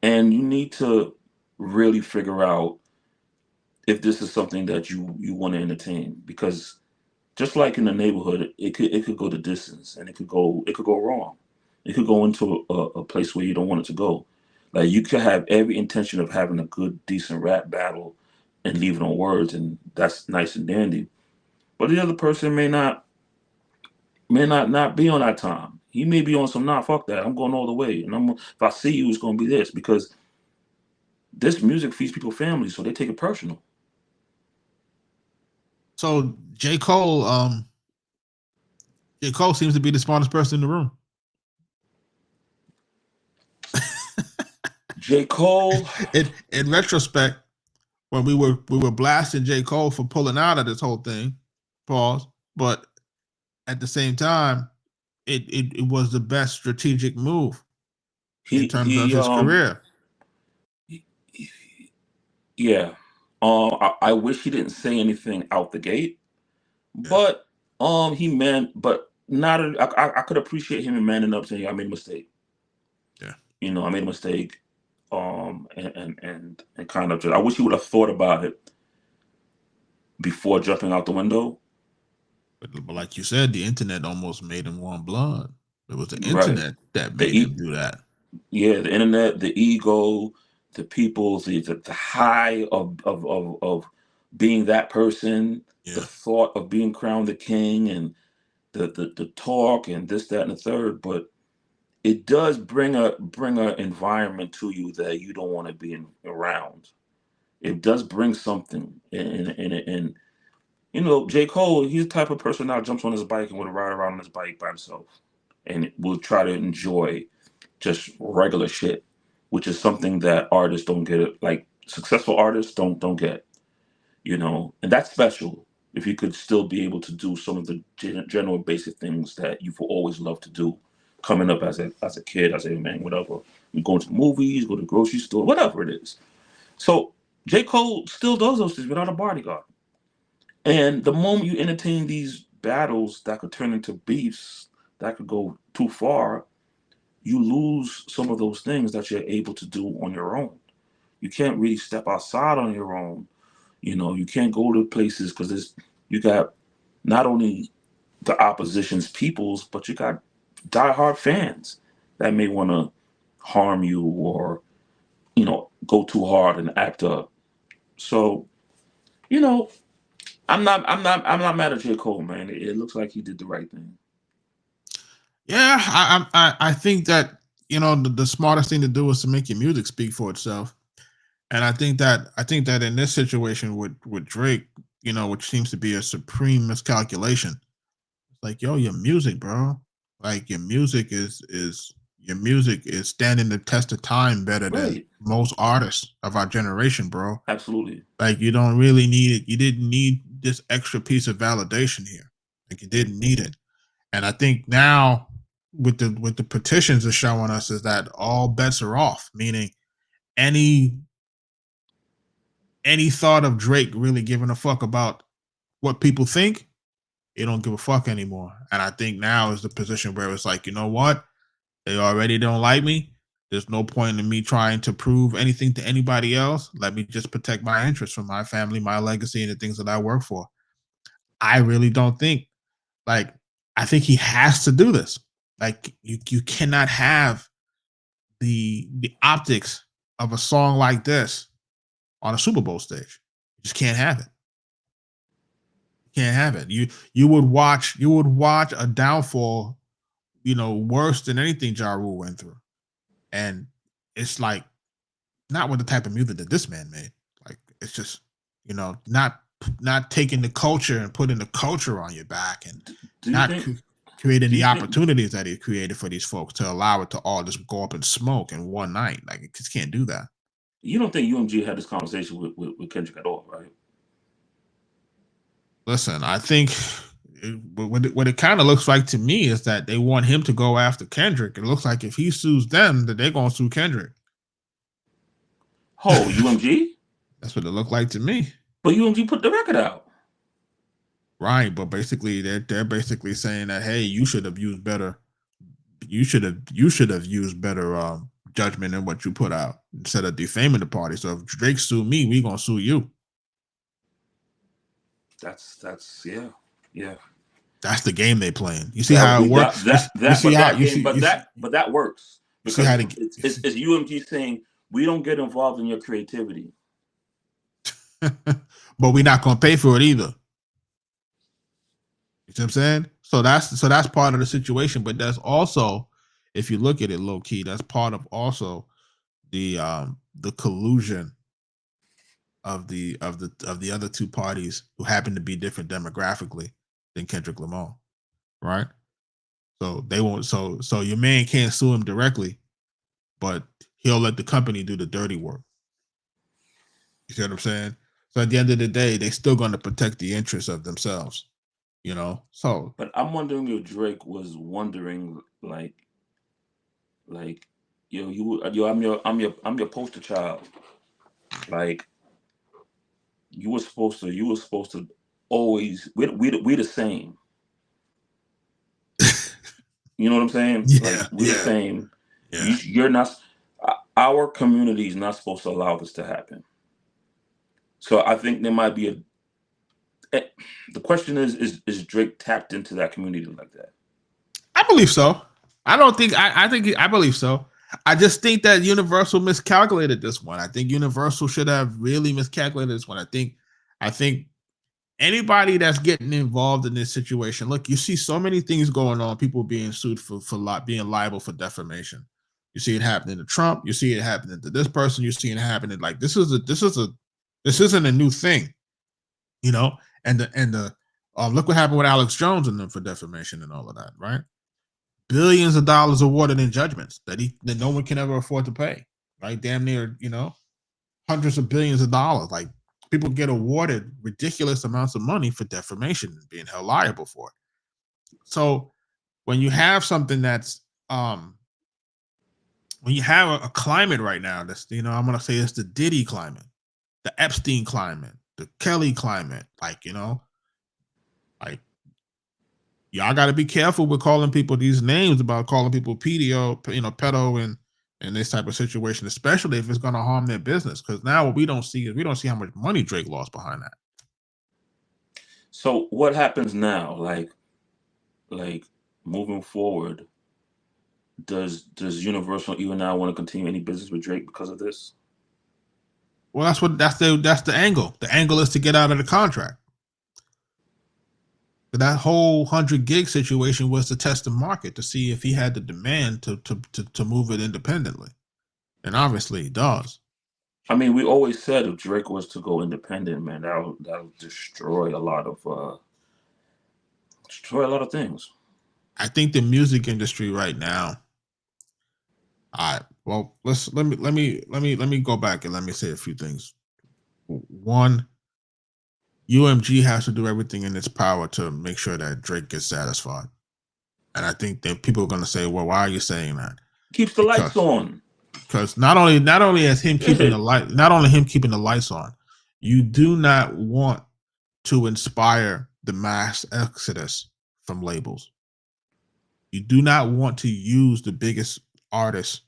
[SPEAKER 3] and you need to really figure out if this is something that you want to entertain. Because just like in the neighborhood, it could go the distance, and it could go wrong. It could go into a place where you don't want it to go. Like, you could have every intention of having a good, decent rap battle and leave it on words, and that's nice and dandy. But the other person may not be on that time. He may be on some, nah, fuck that. I'm going all the way. And if I see you, it's gonna be this, because this music feeds people families, so they take it personal.
[SPEAKER 1] So J. Cole seems to be the smartest person in the room.
[SPEAKER 3] J. Cole,
[SPEAKER 1] in retrospect, when we were blasting J. Cole for pulling out of this whole thing, pause. But at the same time, it was the best strategic move in terms of his career.
[SPEAKER 3] Yeah. I wish he didn't say anything out the gate, but but not. I could appreciate him manning up, saying, "I made a mistake."
[SPEAKER 1] Yeah.
[SPEAKER 3] I made a mistake. And kind of I wish he would have thought about it before jumping out the window.
[SPEAKER 1] But like you said, the internet almost made him want blood. It was the
[SPEAKER 3] Right.
[SPEAKER 1] internet that made him do that.
[SPEAKER 3] Yeah, the internet, the ego, the people, the high of being that person, the thought of being crowned the king, and the talk and this, that, and the third. But it does bring a environment to you that you don't want to be around. It does bring something, and J. Cole, he's the type of person now jumps on his bike and would ride around on his bike by himself, and will try to enjoy just regular shit, which is something that artists don't get. Like, successful artists don't get, and that's special. If you could still be able to do some of the general basic things that you've always loved to do, coming up as a kid, as a man, whatever. You go to movies, go to the grocery store, whatever it is. So J. Cole still does those things without a bodyguard. And the moment you entertain these battles that could turn into beefs, that could go too far, you lose some of those things that you're able to do on your own. You can't really step outside on your own. You can't go to places because you got not only the opposition's peoples, but you got diehard fans that may want to harm you or, go too hard and act up. So, I'm not mad at J. Cole, man. It looks like he did the right thing.
[SPEAKER 1] Yeah, I think that the smartest thing to do is to make your music speak for itself. And I think that in this situation with Drake, which seems to be a supreme miscalculation, it's like, yo, your music, bro. Like, your music is standing the test of time better than most artists of our generation, bro.
[SPEAKER 3] Absolutely.
[SPEAKER 1] Like, you don't really need it. You didn't need this extra piece of validation here. Like, you didn't need it. And I think now with the petitions are showing us is that all bets are off, meaning any thought of Drake really giving a fuck about what people think, they don't give a fuck anymore. And I think now is the position where it's like, you know what? They already don't like me. There's no point in me trying to prove anything to anybody else. Let me just protect my interests from my family, my legacy, and the things that I work for. I really don't think, I think he has to do this. Like, you cannot have the optics of a song like this on a Super Bowl stage. You just can't have it. You can't have it. You would watch a downfall, worse than anything Ja Rule went through. And it's like, not with the type of music that this man made. Like, it's just, not taking the culture and putting the culture on your back, and creating the opportunities that he created for these folks to allow it to all just go up in smoke in one night. Like, it just can't do that.
[SPEAKER 3] You don't think UMG had this conversation with Kendrick at all, right?
[SPEAKER 1] Listen, I think what it kind of looks like to me is that they want him to go after Kendrick. It looks like if he sues them, that they're going to sue Kendrick.
[SPEAKER 3] Oh, UMG?
[SPEAKER 1] That's what it looked like to me.
[SPEAKER 3] But UMG put the record out.
[SPEAKER 1] Right, but basically they're basically saying that, hey, you should have used better. You should have used better judgment in what you put out instead of defaming the party. So if Drake sue me, we gonna sue you.
[SPEAKER 3] That's yeah.
[SPEAKER 1] That's the game they playing. You see how it works.
[SPEAKER 3] But that works because it's UMG saying we don't get involved in your creativity,
[SPEAKER 1] but we're not gonna pay for it either. You see what I'm saying? So that's part of the situation. But that's also, if you look at it low key, that's part of also the collusion of the other two parties who happen to be different demographically than Kendrick Lamar, right? So they won't. So your man can't sue him directly, but he'll let the company do the dirty work. You see what I'm saying? So at the end of the day, they're still going to protect the interests of themselves. You know, so.
[SPEAKER 3] But I'm wondering if Drake was wondering, like, yo, I'm your poster child. Like, you were supposed to always we the same. You know what I'm saying?
[SPEAKER 1] Yeah,
[SPEAKER 3] like we're the same.
[SPEAKER 1] Yeah.
[SPEAKER 3] You're not. Our community is not supposed to allow this to happen. So I think there might be the question is Drake tapped into that community like that?
[SPEAKER 1] I believe so. I believe so. I just think that Universal miscalculated this one. I think Universal should have really miscalculated this one. I think anybody that's getting involved in this situation, look, you see so many things going on, people being sued for being liable for defamation. You see it happening to Trump, you see it happening to this person, you see it happening like this isn't a new thing, you know. And look what happened with Alex Jones and them for defamation and all of that, right? Billions of dollars awarded in judgments that no one can ever afford to pay, right? Damn near, you know, hundreds of billions of dollars. Like people get awarded ridiculous amounts of money for defamation and being held liable for it. So when you have something that's when you have a climate right now that's, you know, I'm gonna say it's the Diddy climate, the Epstein climate, the Kelly climate, like, you know, like y'all got to be careful with calling people these names about calling people pedo, you know, pedo and this type of situation, especially if it's going to harm their business. Because now what we don't see how much money Drake lost behind that.
[SPEAKER 3] So what happens now? Like moving forward, does Universal even now want to continue any business with Drake because of this?
[SPEAKER 1] Well, that's the angle. The angle is to get out of the contract. But that whole 100 gig situation was to test the market to see if he had the demand to move it independently, and obviously he does.
[SPEAKER 3] I mean, we always said if Drake was to go independent, man, that'll destroy a lot of things.
[SPEAKER 1] I think the music industry right now. All right. Well, let me go back and let me say a few things. One, UMG has to do everything in its power to make sure that Drake gets satisfied. And I think that people are going to say, well, why are you saying that?
[SPEAKER 3] Keeps the lights on.
[SPEAKER 1] Because not only as him keeping the light, not only him keeping the lights on, you do not want to inspire the mass exodus from labels. You do not want to use the biggest artists,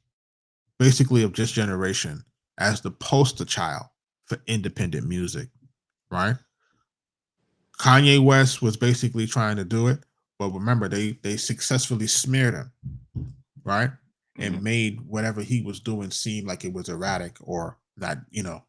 [SPEAKER 1] basically of this generation, as the poster child for independent music, right? Kanye West was basically trying to do it, but remember, they successfully smeared him, right? And made whatever he was doing seem like it was erratic or not, you know,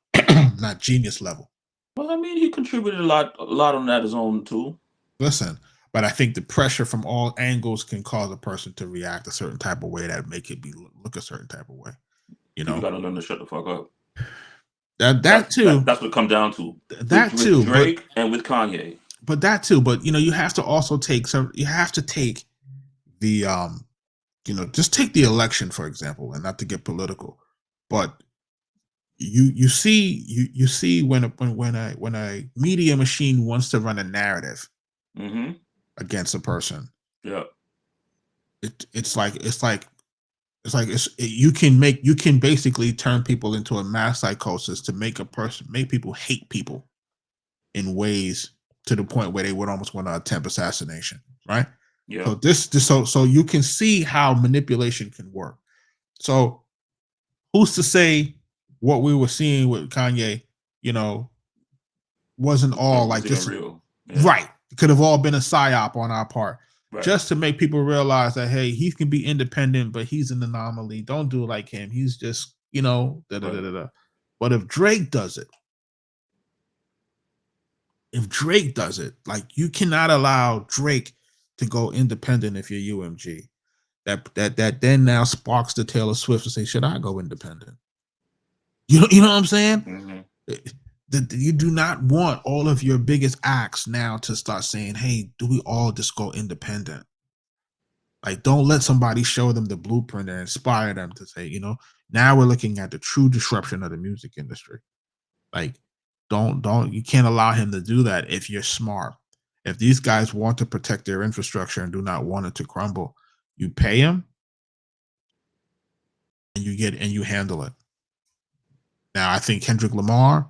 [SPEAKER 1] not genius level.
[SPEAKER 3] Well, I mean, he contributed a lot on that his own too.
[SPEAKER 1] Listen, but I think the pressure from all angles can cause a person to react a certain type of way that make it look a certain type of way. You know,
[SPEAKER 3] you gotta learn to shut the fuck up.
[SPEAKER 1] That's what
[SPEAKER 3] it comes down to.
[SPEAKER 1] With
[SPEAKER 3] Drake and with Kanye.
[SPEAKER 1] But that too. But you know, you have to also take the you know, just take the election, for example, and not to get political, but you see when a media machine wants to run a narrative against a person.
[SPEAKER 3] Yeah.
[SPEAKER 1] You can basically turn people into a mass psychosis to make people hate people in ways to the point where they would almost want to attempt assassination, right?
[SPEAKER 3] Yeah.
[SPEAKER 1] So you can see how manipulation can work. So who's to say what we were seeing with Kanye, wasn't all like
[SPEAKER 3] Wasn't
[SPEAKER 1] just
[SPEAKER 3] real. Yeah.
[SPEAKER 1] Right. It could have all been a psyop on our part.
[SPEAKER 3] Right.
[SPEAKER 1] Just to make people realize that, hey, he can be independent, but he's an anomaly. Don't do like him. He's just, But if Drake does it, like, you cannot allow Drake to go independent if you're UMG. That then now sparks the Taylor Swift to say, should I go independent? You know what I'm saying? You do not want all of your biggest acts now to start saying, hey, do we all just go independent? Like, don't let somebody show them the blueprint and inspire them to say, now we're looking at the true disruption of the music industry. Like, you can't allow him to do that if you're smart. If these guys want to protect their infrastructure and do not want it to crumble, you pay them and you handle it. Now, I think Kendrick Lamar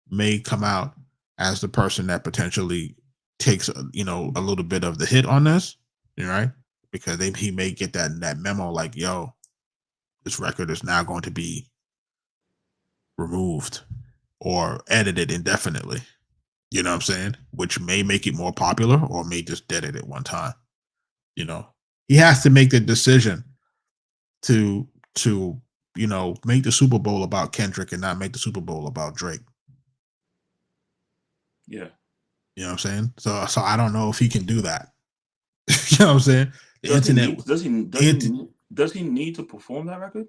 [SPEAKER 1] may come out as the person that potentially takes a little bit of the hit on this, right? Because he may get that memo like, yo, this record is now going to be removed or edited indefinitely. You know what I'm saying? Which may make it more popular or may just dead it at one time. He has to make the decision to make the Super Bowl about Kendrick and not make the Super Bowl about Drake.
[SPEAKER 3] Yeah.
[SPEAKER 1] You know what I'm saying? So I don't know if he can do that. You know what I'm saying?
[SPEAKER 3] Does he need to perform that record?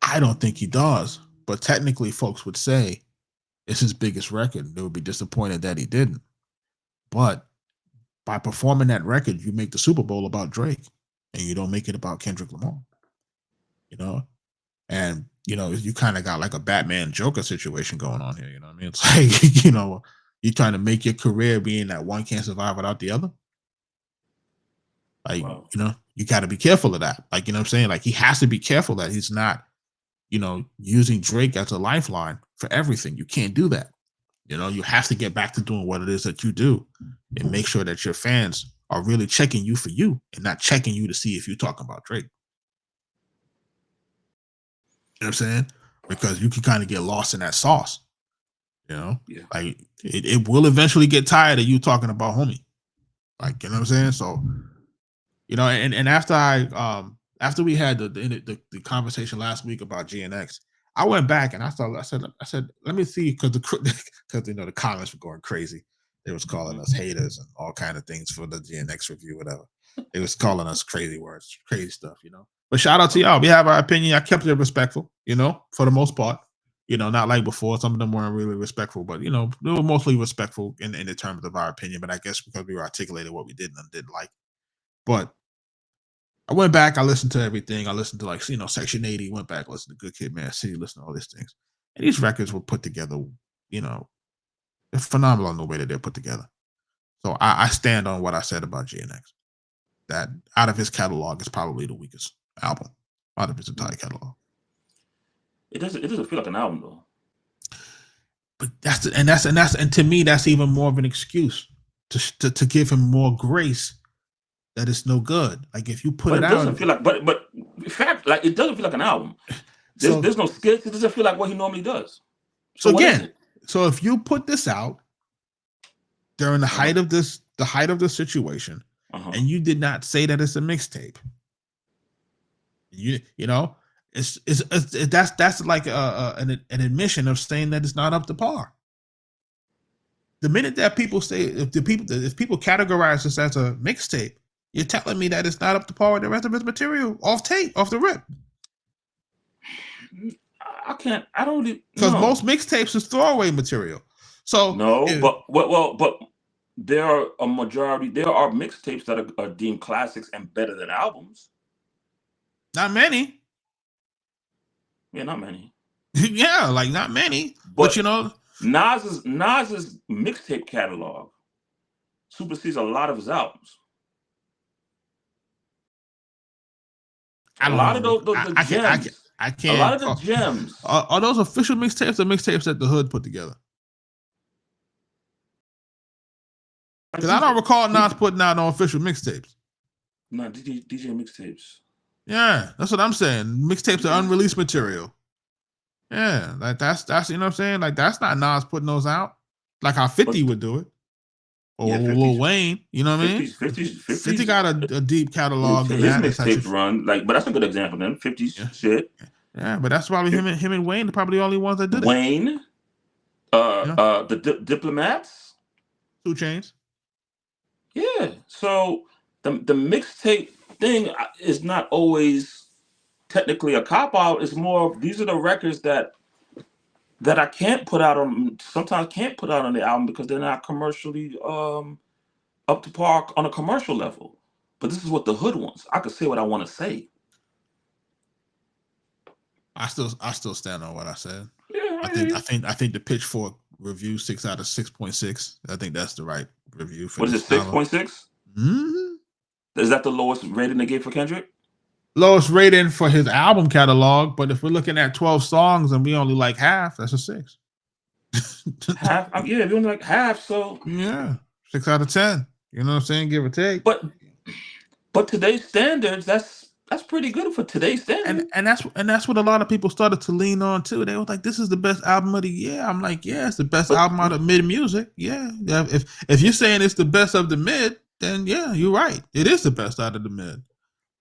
[SPEAKER 1] I don't think he does. But technically, folks would say it's his biggest record. They would be disappointed that he didn't. But by performing that record, you make the Super Bowl about Drake, and you don't make it about Kendrick Lamar. And you kind of got like a Batman Joker situation going on here. You know what I mean? It's like you're trying to make your career being that one can't survive without the other. Like,
[SPEAKER 3] wow.
[SPEAKER 1] You got to be careful of that. Like, you know what I'm saying? Like, he has to be careful that he's not, using Drake as a lifeline for everything. You can't do that. You have to get back to doing what it is that you do and make sure that your fans are really checking you for you and not checking you to see if you're talking about Drake. You know what I'm saying? Because you can kind of get lost in that sauce.
[SPEAKER 3] Yeah.
[SPEAKER 1] Like it will eventually get tired of you talking about homie. Like, you know what I'm saying? So, and after we had the conversation last week about GNX, I went back and I said, let me see, because the comments were going crazy. They was calling us haters and all kind of things for the GNX review, whatever. They was calling us crazy words, crazy stuff, But shout out to y'all. We have our opinion. I kept it respectful, for the most part. Not like before. Some of them weren't really respectful, but they were mostly respectful in the terms of our opinion. But I guess because we articulated what we did and didn't like. But I went back, I listened to everything. I listened to Section 80, went back, listened to Good Kid, Mad City, listened to all these things. And these records were put together, they're phenomenal in the way that they're put together. So I stand on what I said about GNX. That out of his catalog is probably the weakest album out of his entire catalog.
[SPEAKER 3] It doesn't feel like an album though.
[SPEAKER 1] But and to me, that's even more of an excuse to give him more grace. That it's no good. Like if you put it out,
[SPEAKER 3] doesn't feel like. But fact, like it doesn't feel like an album. There's no skits. It doesn't feel like what he normally does.
[SPEAKER 1] So again, so if you put this out during the height of this situation, and you did not say that it's a mixtape, that's like an admission of saying that it's not up to par. The minute that people say if people categorize this as a mixtape, you're telling me that it's not up to par with the rest of his material off the rip.
[SPEAKER 3] I don't
[SPEAKER 1] because most mixtapes is throwaway material. So
[SPEAKER 3] but there are a majority. There are mixtapes that are deemed classics and better than albums.
[SPEAKER 1] Not many.
[SPEAKER 3] Yeah, not many.
[SPEAKER 1] Yeah, like not many, but you know,
[SPEAKER 3] Nas's mixtape catalog supersedes a lot of his albums.
[SPEAKER 1] I
[SPEAKER 3] A
[SPEAKER 1] don't
[SPEAKER 3] lot of
[SPEAKER 1] know.
[SPEAKER 3] the gems.
[SPEAKER 1] I
[SPEAKER 3] A lot
[SPEAKER 1] can't.
[SPEAKER 3] of the gems.
[SPEAKER 1] Are those official mixtapes or mixtapes that the Hood put together? Because I don't recall Nas putting out no official mixtapes.
[SPEAKER 3] No, DJ mixtapes.
[SPEAKER 1] Yeah, that's what I'm saying. Mixtapes are unreleased material. Yeah, like that's you know what I'm saying. Like that's not Nas putting those out. Like how 50 would do it, or
[SPEAKER 3] Yeah,
[SPEAKER 1] Lil Wayne. You know what I mean?
[SPEAKER 3] 50
[SPEAKER 1] got a deep catalog.
[SPEAKER 3] His mixtapes run like, but that's a good example. Then 50's shit.
[SPEAKER 1] Yeah, but that's probably him and Wayne are probably the only ones that did it.
[SPEAKER 3] Wayne, the Diplomats,
[SPEAKER 1] 2 Chainz.
[SPEAKER 3] Yeah, so the mixtape thing is not always technically a cop out. It's more of these are the records that I can't put out on. Sometimes can't put out on the album because they're not commercially up to par on a commercial level. But this is what the Hood wants. I could say what I want to say.
[SPEAKER 1] I still stand on what I said.
[SPEAKER 3] Yeah,
[SPEAKER 1] I think the Pitchfork review 6 out of 6.6. I think that's the right review for
[SPEAKER 3] what is it, 6.6?
[SPEAKER 1] Mm-hmm.
[SPEAKER 3] Is that the lowest rating they gave for Kendrick?
[SPEAKER 1] Lowest rating for his album catalog, but if we're looking at 12 songs and we only like half, that's a 6.
[SPEAKER 3] Half? Yeah, we only like half, so
[SPEAKER 1] yeah, 6 out of 10. You know what I'm saying? Give or take.
[SPEAKER 3] But today's standards, that's pretty good for today's standards.
[SPEAKER 1] And that's what a lot of people started to lean on too. They were like, "This is the best album of the year." I'm like, "Yeah, it's the best album out of mid music." Yeah. If you're saying it's the best of the mid, then yeah, you're right. It is the best out of the mid.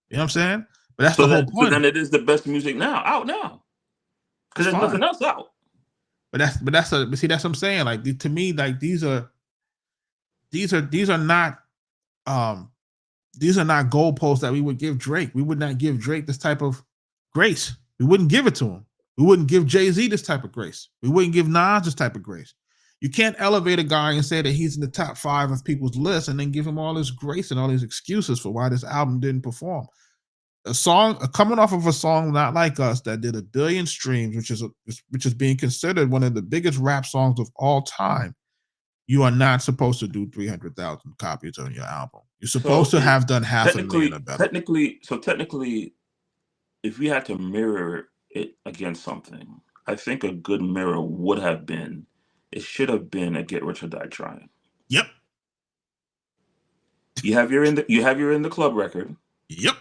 [SPEAKER 1] You know what I'm saying? But that's the whole point.
[SPEAKER 3] So then it is the best music out now, because there's nothing else out.
[SPEAKER 1] But that's what I'm saying. Like to me, like these are not goalposts that we would give Drake. We would not give Drake this type of grace. We wouldn't give it to him. We wouldn't give Jay-Z this type of grace. We wouldn't give Nas this type of grace. You can't elevate a guy and say that he's in the top 5 of people's list and then give him all this grace and all these excuses for why this album didn't perform. A song coming off of a song Not Like Us that did 1 billion streams, which is being considered one of the biggest rap songs of all time. You are not supposed to do 300,000 copies on your album. You're supposed to have done 500,000 or better.
[SPEAKER 3] Technically, if we had to mirror it against something, I think a good mirror would have been, it should have been a Get Rich or Die Trying.
[SPEAKER 1] Yep.
[SPEAKER 3] You have your in the club record.
[SPEAKER 1] Yep.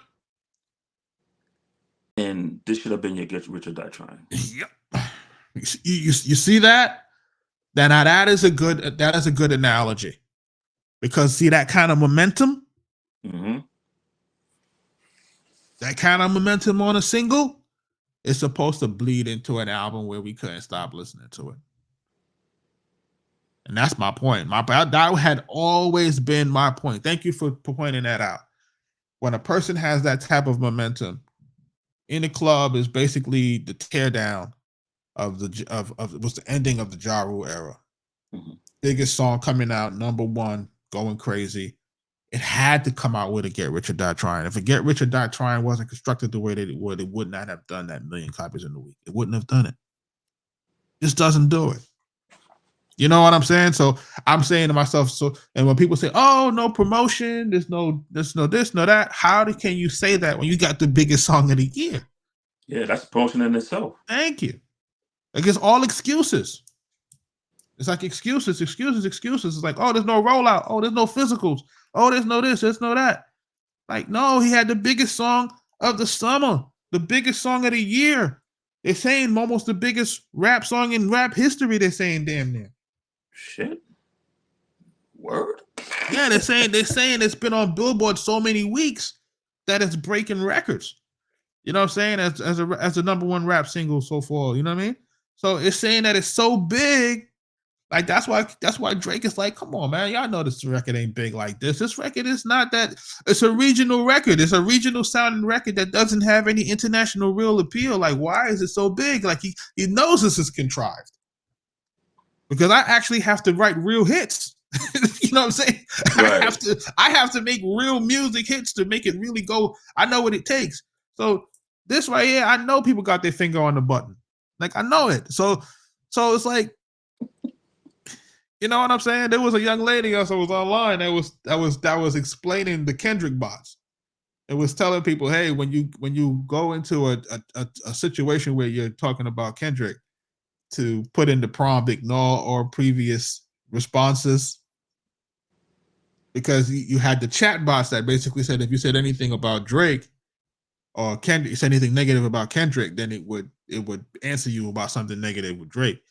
[SPEAKER 3] And this should have been your Get Rich or Die Trying.
[SPEAKER 1] Yep. You see that? Now that is a good analogy, because see that kind of momentum, that kind of momentum on a single is supposed to bleed into an album where we couldn't stop listening to it. And that's my point. That had always been my point. Thank you for pointing that out. When a person has that type of momentum in the club, is basically the teardown of was the ending of the Ja Rule era. Biggest song coming out, #1, going crazy. It had to come out with a Get Rich or Die Trying. If a Get Rich or Die Trying wasn't constructed the way that it would not have done that 1 million copies in a week. It wouldn't have done it. Just doesn't do it. You know what I'm saying? So I'm saying to myself, and when people say, "Oh, no promotion, there's no this, no that," how can you say that when you got the biggest song of the year?
[SPEAKER 3] Yeah, that's promotion in itself.
[SPEAKER 1] Thank you. Like, it's all excuses. It's like excuses. It's like, oh, there's no rollout. Oh, there's no physicals. Oh, there's no this, there's no that. Like, no, he had the biggest song of the summer, the biggest song of the year. They're saying almost the biggest rap song in rap history. They're saying damn near.
[SPEAKER 3] Shit. Word.
[SPEAKER 1] Yeah, they're saying it's been on Billboard so many weeks that it's breaking records. You know what I'm saying? As a #1 rap single so far. You know what I mean? So it's saying that it's so big. Like, that's why Drake is like, come on, man. Y'all know this record ain't big like this. This record is not that. It's a regional record. It's a regional sounding record that doesn't have any international real appeal. Like, why is it so big? Like, he knows this is contrived. Because I actually have to write real hits. You know what I'm saying? Right. I have to make real music hits to make it really go. I know what it takes. So this right here, I know people got their finger on the button. Like I know it. So it's like, you know what I'm saying? There was a young lady also was online that was explaining the Kendrick bots. It was telling people, hey, when you go into a situation where you're talking about Kendrick, to put in the prompt, ignore all previous responses, because you had the chat bots that basically said if you said anything about Drake or Kendrick, you said anything negative about Kendrick, then it would answer you about something negative with Drake.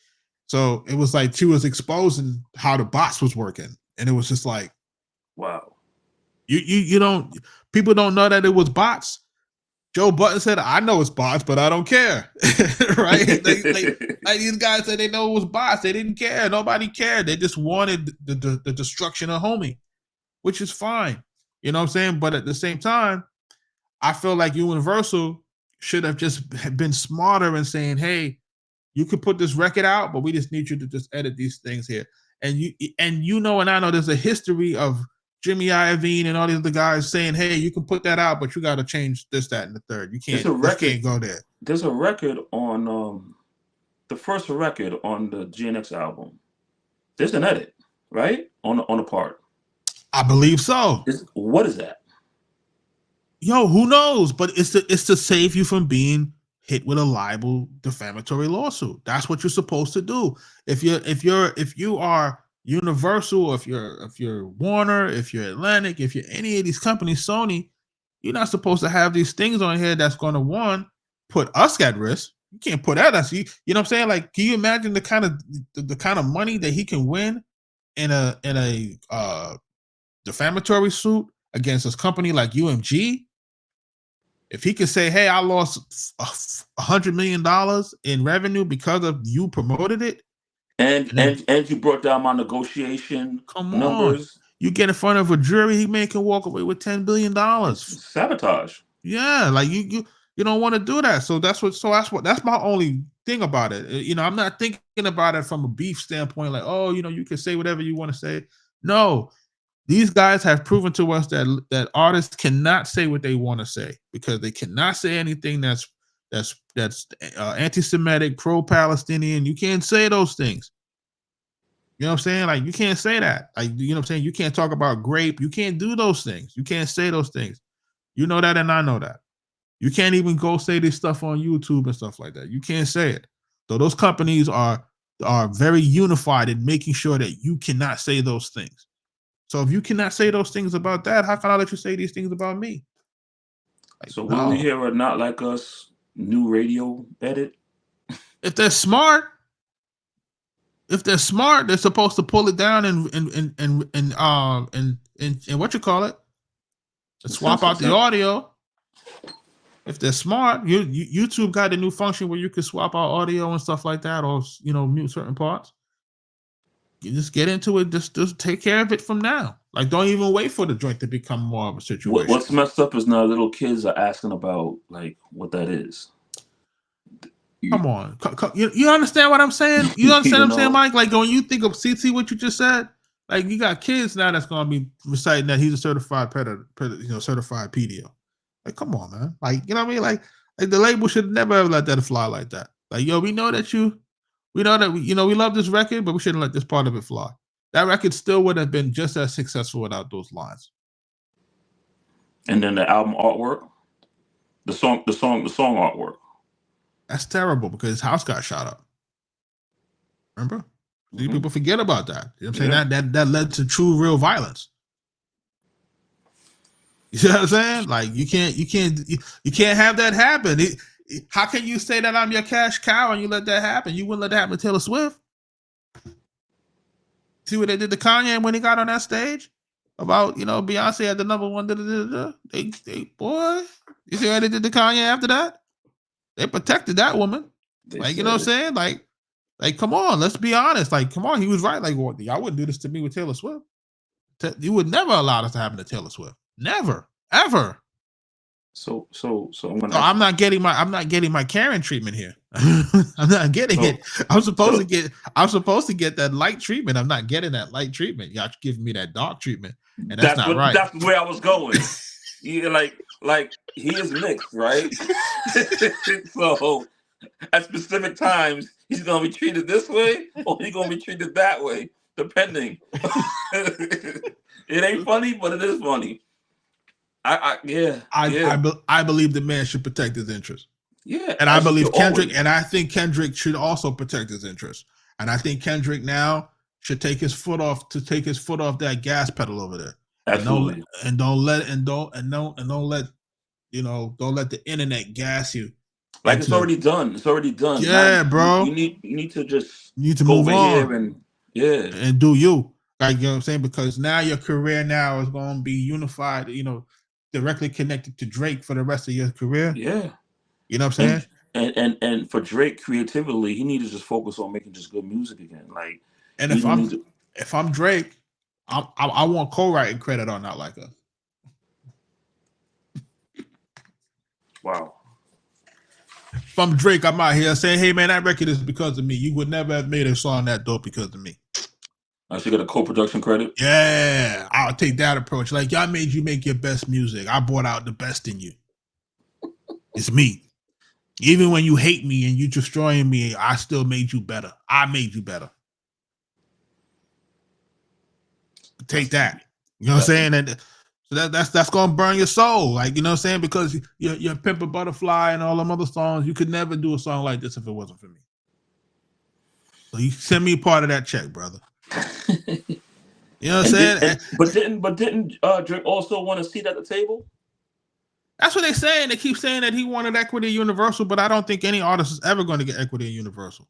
[SPEAKER 1] So it was like she was exposing how the bots was working, and it was just like,
[SPEAKER 3] wow.
[SPEAKER 1] You don't, people don't know that it was bots. Joe Button said, I know it's bots, but I don't care. Right? Like these guys said they know it was bots. They didn't care. Nobody cared. They just wanted the destruction of homie, which is fine. You know what I'm saying? But at the same time, I feel like Universal should have just been smarter in saying, hey, you could put this record out, but we just need you to just edit these things here. And you know, and I know there's a history of Jimmy Iovine and all these other guys saying, hey, you can put that out, but you got to change this, that, and the third. You can't, can't go there.
[SPEAKER 3] There's a record on the first record on the GNX album. There's an edit, right? On a part.
[SPEAKER 1] I believe so.
[SPEAKER 3] What is that?
[SPEAKER 1] Yo, who knows? But it's to save you from being hit with a libel defamatory lawsuit. That's what you're supposed to do. If you are Universal, if you're Warner, if you're Atlantic, if you're any of these companies, Sony, you're not supposed to have these things on here that's going to, one, put us at risk. You can't put that us. You know what I'm saying? Like, can you imagine the kind of money that he can win in a defamatory suit against this company like UMG? If he could say, hey, I lost $100 million in revenue because of you promoted it,
[SPEAKER 3] and you brought down my negotiation numbers.
[SPEAKER 1] You get in front of a jury, he can walk away with $10 billion.
[SPEAKER 3] Sabotage.
[SPEAKER 1] Yeah, like you don't want to do that. So that's my only thing about it. You know, I'm not thinking about it from a beef standpoint, like, oh, you know, you can say whatever you want to say. No, these guys have proven to us that artists cannot say what they want to say, because they cannot say anything that's anti-Semitic, pro-Palestinian. You can't say those things. You know what I'm saying? Like, you can't say that. Like, you know what I'm saying? You can't talk about grape. You can't do those things. You can't say those things. You know that, and I know that. You can't even go say this stuff on YouTube and stuff like that. You can't say it. So those companies are very unified in making sure that you cannot say those things. So if you cannot say those things about that, how can I let you say these things about me? Like,
[SPEAKER 3] so when we hear a Not Like Us new radio edit,
[SPEAKER 1] if they're smart, they're supposed to pull it down and what you call it, and swap out the audio. If they're smart, YouTube got a new function where you can swap out audio and stuff like that, or, you know, mute certain parts. You just get into it. Just take care of it from now. Like, don't even wait for the joint to become more of a situation.
[SPEAKER 3] What's messed up is now little kids are asking about, like, what that is.
[SPEAKER 1] Come on. You understand what I'm saying? You understand what I'm saying, Mike? Like, when you think of CT, what you just said, like, you got kids now that's going to be reciting that he's a certified certified pedio. Like, come on, man. Like, you know what I mean? Like the label should never ever let that fly like that. Like, yo, we know that we love this record, but we shouldn't let this part of it fly. That record still would have been just as successful without those lines.
[SPEAKER 3] And then the album artwork, the song artwork.
[SPEAKER 1] That's terrible, because his house got shot up. Remember? Mm-hmm. People forget about that. You know what I'm saying? That led to true, real violence. You see what I'm saying? Like, you can't have that happen. How can you say that I'm your cash cow and you let that happen? You wouldn't let that happen to Taylor Swift. See what they did to Kanye when he got on that stage about, you know, Beyonce had the number one. They boy, you see what they did to Kanye after that? They protected that woman. Like, you know what I'm saying? Like, come on, let's be honest. Like, come on, he was right. Like, well, y'all wouldn't do this to me with Taylor Swift. You would never allow this to happen to Taylor Swift. Never, ever. So I'm not getting my Karen treatment here. I'm not getting it. I'm supposed to get that light treatment. I'm not getting that light treatment. Y'all giving me that dark treatment, and that's not right.
[SPEAKER 3] That's where I was going. Yeah, like he is mixed, right? So at specific times, he's gonna be treated this way or he's gonna be treated that way, depending. It ain't funny, but it is funny. I
[SPEAKER 1] believe the man should protect his interests.
[SPEAKER 3] Yeah,
[SPEAKER 1] and I believe Kendrick, and I think Kendrick should also protect his interests. And I think Kendrick now should take his foot off that gas pedal over there.
[SPEAKER 3] Absolutely.
[SPEAKER 1] Don't let the internet gas you.
[SPEAKER 3] Like it's already done. It's already done.
[SPEAKER 1] Yeah,
[SPEAKER 3] now,
[SPEAKER 1] bro.
[SPEAKER 3] You need to just
[SPEAKER 1] go
[SPEAKER 3] move on
[SPEAKER 1] and do you. Like, you know what I'm saying? Because now your career now is going to be unified, directly connected to Drake for the rest of your career.
[SPEAKER 3] Yeah.
[SPEAKER 1] You know what I'm
[SPEAKER 3] saying? And for Drake, creatively, he needs to just focus on making just good music again. Like,
[SPEAKER 1] and if I'm Drake, I want co-writing credit on Not Like Us.
[SPEAKER 3] Wow.
[SPEAKER 1] If I'm Drake, I'm out here saying, hey man, that record is because of me. You would never have made a song that dope because of me.
[SPEAKER 3] I should get a co-production credit.
[SPEAKER 1] Yeah, I'll take that approach. Like, y'all made you make your best music. I brought out the best in you. It's me. Even when you hate me and you destroying me, I still made you better. I made you better. Take that. You know what I'm saying? And so that's gonna burn your soul. Like, you know what I'm saying? Because you're Pimp a Butterfly and all them other songs. You could never do a song like this if it wasn't for me. So you send me part of that check, brother. You know what I'm saying?
[SPEAKER 3] But didn't Drake also want a seat at the table?
[SPEAKER 1] That's what they're saying. They keep saying that he wanted equity at Universal, but I don't think any artist is ever going to get equity at Universal.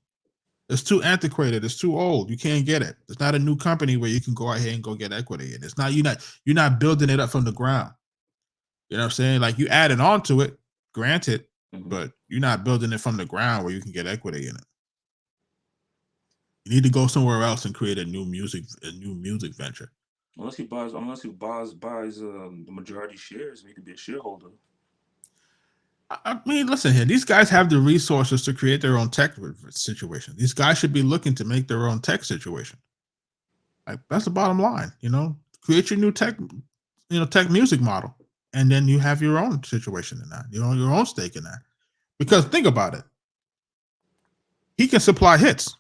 [SPEAKER 1] It's too antiquated. It's too old. You can't get it. It's not a new company where you can go out here and go get equity. And it's not you're not building it up from the ground. You know what I'm saying? Like, you added on to it, granted, but you're not building it from the ground where you can get equity in it. You need to go somewhere else and create a new music venture.
[SPEAKER 3] Unless he buys the majority shares, and he can be a shareholder.
[SPEAKER 1] I mean, listen here. These guys have the resources to create their own tech situation. These guys should be looking to make their own tech situation. Like, that's the bottom line. Create your new tech music model, and then you have your own situation in that. Your own stake in that. Because think about it. He can supply hits.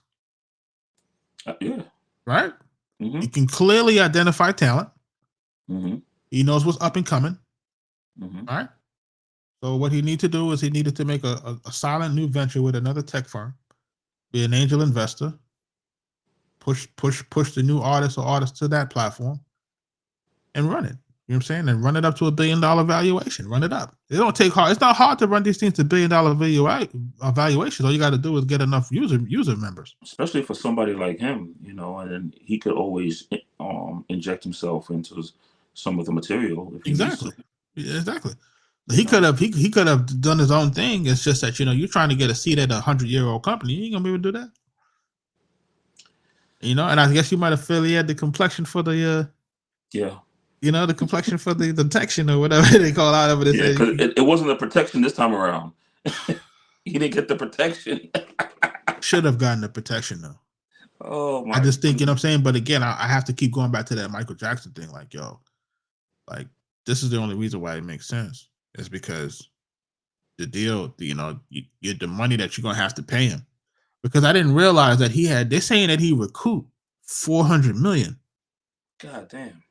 [SPEAKER 3] Yeah.
[SPEAKER 1] Right. He can clearly identify talent. He knows what's up and coming. All right. So what he needs to do is he needed to make a silent new venture with another tech firm, be an angel investor, push the new artist or artists to that platform, and run it. You know what I'm saying? And run it up to $1 billion valuation. Run it up. It don't take hard. It's not hard to run these things to $1 billion valuations. All you got to do is get enough user members.
[SPEAKER 3] Especially for somebody like him, and then he could always inject himself into some of the material. If he
[SPEAKER 1] exactly. He could have done his own thing. It's just that you're trying to get a seat at a 100-year-old company. You ain't gonna be able to do that. And I guess you might have felt he had the complexion for the the complexion for the detection or whatever they call out of it.
[SPEAKER 3] Yeah, because it wasn't the protection this time around. He didn't get the protection.
[SPEAKER 1] Should have gotten the protection though.
[SPEAKER 3] Oh my!
[SPEAKER 1] I just think, you know what I'm saying? But again, I have to keep going back to that Michael Jackson thing. Like, this is the only reason why it makes sense. Is because the deal, the money that you're going to have to pay him. Because I didn't realize that they're saying that he recouped $400 million.
[SPEAKER 3] God damn.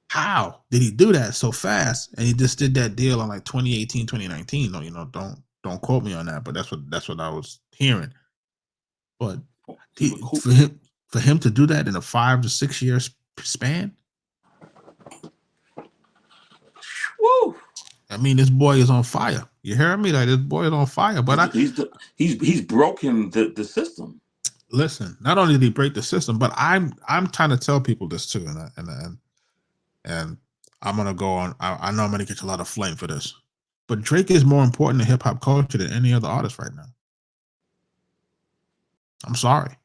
[SPEAKER 1] How did he do that so fast? And he just did that deal on like 2018, 2019. No, don't quote me on that, but that's what I was hearing. But for him to do that in a 5 to 6 year span.
[SPEAKER 3] Woo!
[SPEAKER 1] I mean, this boy is on fire. You hear me? Like, this boy is on fire. But
[SPEAKER 3] he's broken the system.
[SPEAKER 1] Listen, not only did he break the system, but I'm trying to tell people this too, and I'm gonna go on. I know I'm gonna get a lot of flame for this, but Drake is more important to hip hop culture than any other artist right now. I'm sorry.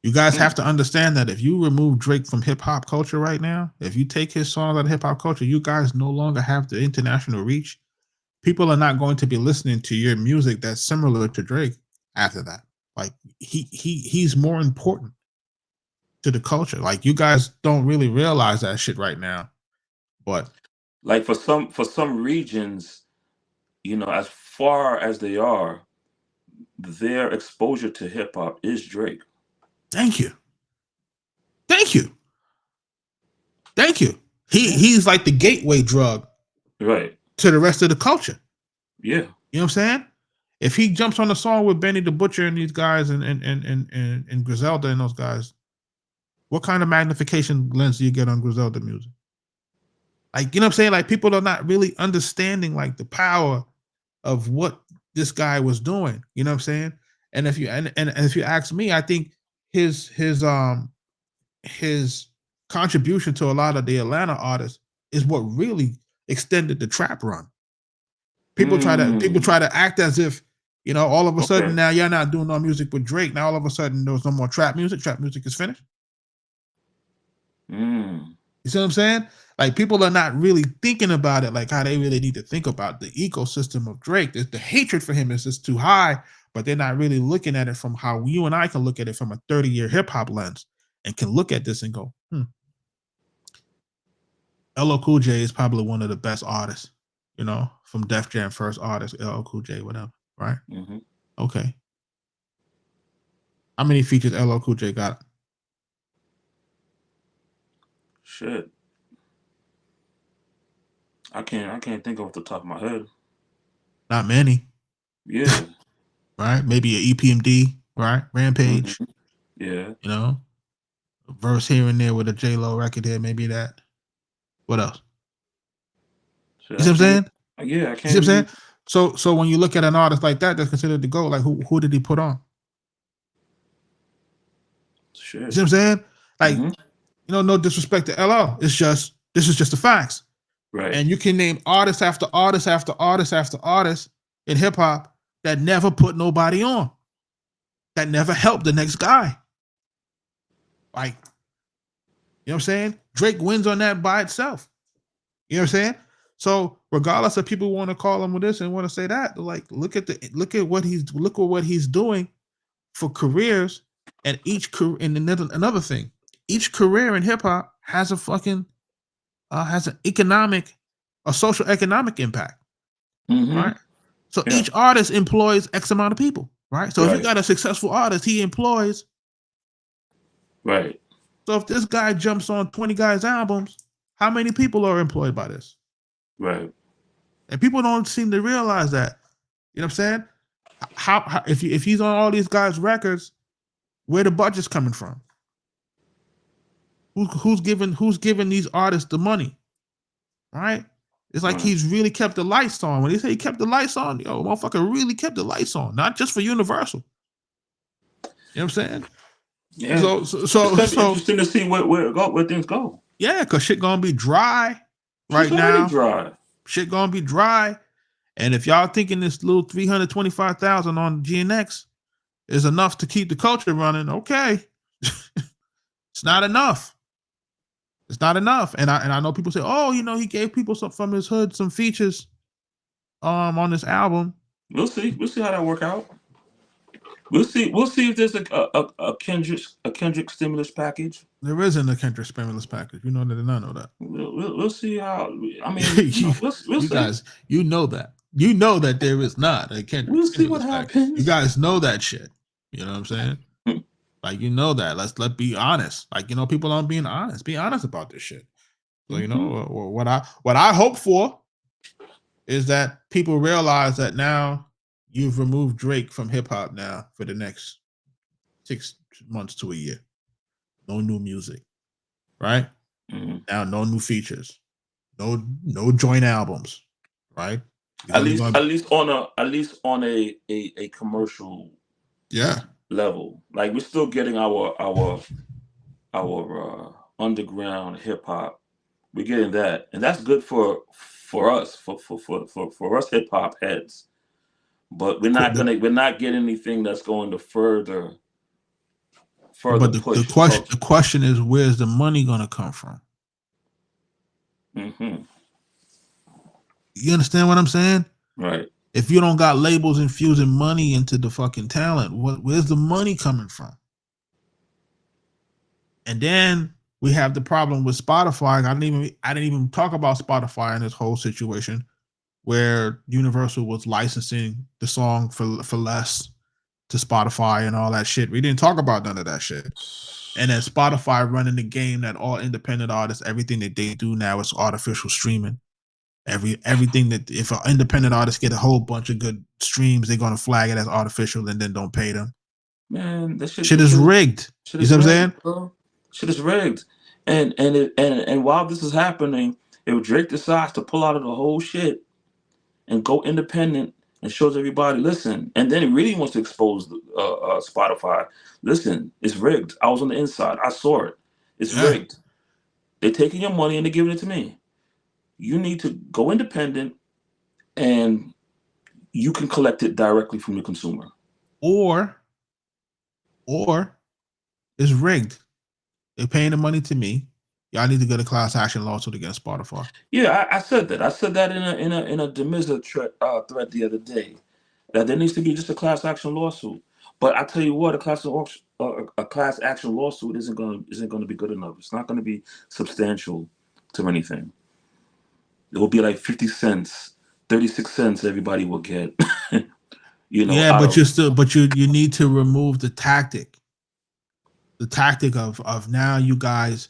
[SPEAKER 1] You guys have to understand that if you remove Drake from hip hop culture right now, if you take his songs out of hip hop culture, you guys no longer have the international reach. People are not going to be listening to your music that's similar to Drake after that. Like, he's more important to the culture. Like, you guys don't really realize that shit right now. But
[SPEAKER 3] like for some regions, as far as they are, their exposure to hip hop is Drake.
[SPEAKER 1] Thank you. He's like the gateway drug,
[SPEAKER 3] right,
[SPEAKER 1] to the rest of the culture.
[SPEAKER 3] Yeah,
[SPEAKER 1] you know what I'm saying. If he jumps on the song with Benny the Butcher and these guys and Griselda and those guys, what kind of magnification lens do you get on Griselda music? Like, you know what I'm saying? Like, people are not really understanding like the power of what this guy was doing. You know what I'm saying? And if you and if you ask me, I think his contribution to a lot of the Atlanta artists is what really extended the trap run. People try to act as if, you know, all of a sudden now you're not doing no music with Drake. Now all of a sudden there's no more trap music. Trap music is finished. You see what I'm saying? Like, people are not really thinking about it like how they really need to think about the ecosystem of Drake. The hatred for him is just too high, but they're not really looking at it from how you and I can look at it from a 30-year hip hop lens and can look at this and go, LL Cool J is probably one of the best artists, you know, from Def Jam first artist, LL Cool J, whatever, right? Okay. How many features LL Cool J got?
[SPEAKER 3] Shit. I can't think off the top of my head.
[SPEAKER 1] Not many.
[SPEAKER 3] Yeah.
[SPEAKER 1] Right? Maybe an EPMD, right? Rampage.
[SPEAKER 3] Yeah.
[SPEAKER 1] You know? A verse here and there with a J-Lo record here, maybe that. What else?
[SPEAKER 3] Shit,
[SPEAKER 1] you see what I'm saying?
[SPEAKER 3] Yeah, I can't.
[SPEAKER 1] You see what I'm saying? So when you look at an artist like that, that's considered the GOAT, like who did he put on?
[SPEAKER 3] Shit.
[SPEAKER 1] You see what I'm saying? Like, you know, no disrespect to LL. It's just, this is just the facts.
[SPEAKER 3] Right.
[SPEAKER 1] And you can name artist after artist after artist after artist in hip hop that never put nobody on, that never helped the next guy. Like, you know what I'm saying? Drake wins on that by itself. You know what I'm saying? So regardless of people want to call him with this and want to say that, like, look at what he's doing for careers, and each career. And another thing, each career in hip hop has a fucking has an economic, a social economic impact, right? So each artist employs X amount of people, right? So if you got a successful artist, he employs.
[SPEAKER 3] Right.
[SPEAKER 1] So if this guy jumps on 20 guys' albums, how many people are employed by this?
[SPEAKER 3] Right.
[SPEAKER 1] And people don't seem to realize that. You know what I'm saying? How if he's on all these guys' records, where the budget's coming from? Who's giving these artists the money? Right? It's like he's really kept the lights on. When they say he kept the lights on, yo, motherfucker really kept the lights on, not just for Universal. You know what I'm saying?
[SPEAKER 3] Yeah.
[SPEAKER 1] So
[SPEAKER 3] it's interesting to see where things go.
[SPEAKER 1] Yeah, because shit gonna be dry right now.
[SPEAKER 3] Dry.
[SPEAKER 1] Shit gonna be dry. And if y'all thinking this little 325,000 on GNX is enough to keep the culture running, okay. It's not enough. It's not enough. And I know people say, oh, you know, he gave people some from his hood some features on this album.
[SPEAKER 3] We'll see how that work out. We'll see if there's a Kendrick stimulus package.
[SPEAKER 1] There isn't a Kendrick stimulus package. You know that, and I know that.
[SPEAKER 3] We'll see how. I mean, we'll
[SPEAKER 1] you
[SPEAKER 3] see.
[SPEAKER 1] Guys, you know that. You know that there is not a Kendrick.
[SPEAKER 3] We'll see what
[SPEAKER 1] package.
[SPEAKER 3] happens.
[SPEAKER 1] You guys know that shit. You know what I'm saying? Like, you know that. Let's be honest. Like, you know, people aren't being honest. Be honest about this shit. So, you know, what I hope for is that people realize that now you've removed Drake from hip hop now for the next 6 months to a year. No new music, right? Now, no new features, no joint albums, right?
[SPEAKER 3] At least on a commercial level. Like, we're still getting our underground hip hop. We're getting that, and that's good for us, for us hip hop heads. But we're not getting anything that's going to further
[SPEAKER 1] but
[SPEAKER 3] push.
[SPEAKER 1] The question is, where's the money going to come from? You understand what I'm saying?
[SPEAKER 3] Right.
[SPEAKER 1] If you don't got labels infusing money into the fucking talent, where's the money coming from? And then we have the problem with Spotify. I didn't even talk about Spotify in this whole situation, where Universal was licensing the song for less, to Spotify and all that shit. We didn't talk about none of that shit. And then Spotify running the game that all independent artists, everything that they do now is artificial streaming. Everything that if an independent artist get a whole bunch of good streams, they're gonna flag it as artificial and then don't pay them.
[SPEAKER 3] Man, that
[SPEAKER 1] Shit is rigged. You see what I'm saying?
[SPEAKER 3] Bro. Shit is rigged. And while this is happening, if Drake decides to pull out of the whole shit and go independent and shows everybody, listen, and then he really wants to expose Spotify. Listen, it's rigged. I was on the inside. I saw it. It's rigged. They're taking your money and they're giving it to me. You need to go independent and you can collect it directly from the consumer.
[SPEAKER 1] Or it's rigged. They're paying the money to me. Y'all need to get a class action lawsuit against Spotify.
[SPEAKER 3] Yeah, I said that. I said that in a Demiza thread the other day. That there needs to be just a class action lawsuit. But I tell you what, a class action lawsuit isn't going to be good enough. It's not going to be substantial to anything. It will be like 50 cents, 36 cents. Everybody will get.
[SPEAKER 1] Yeah, but you need to remove the tactic. The tactic of now you guys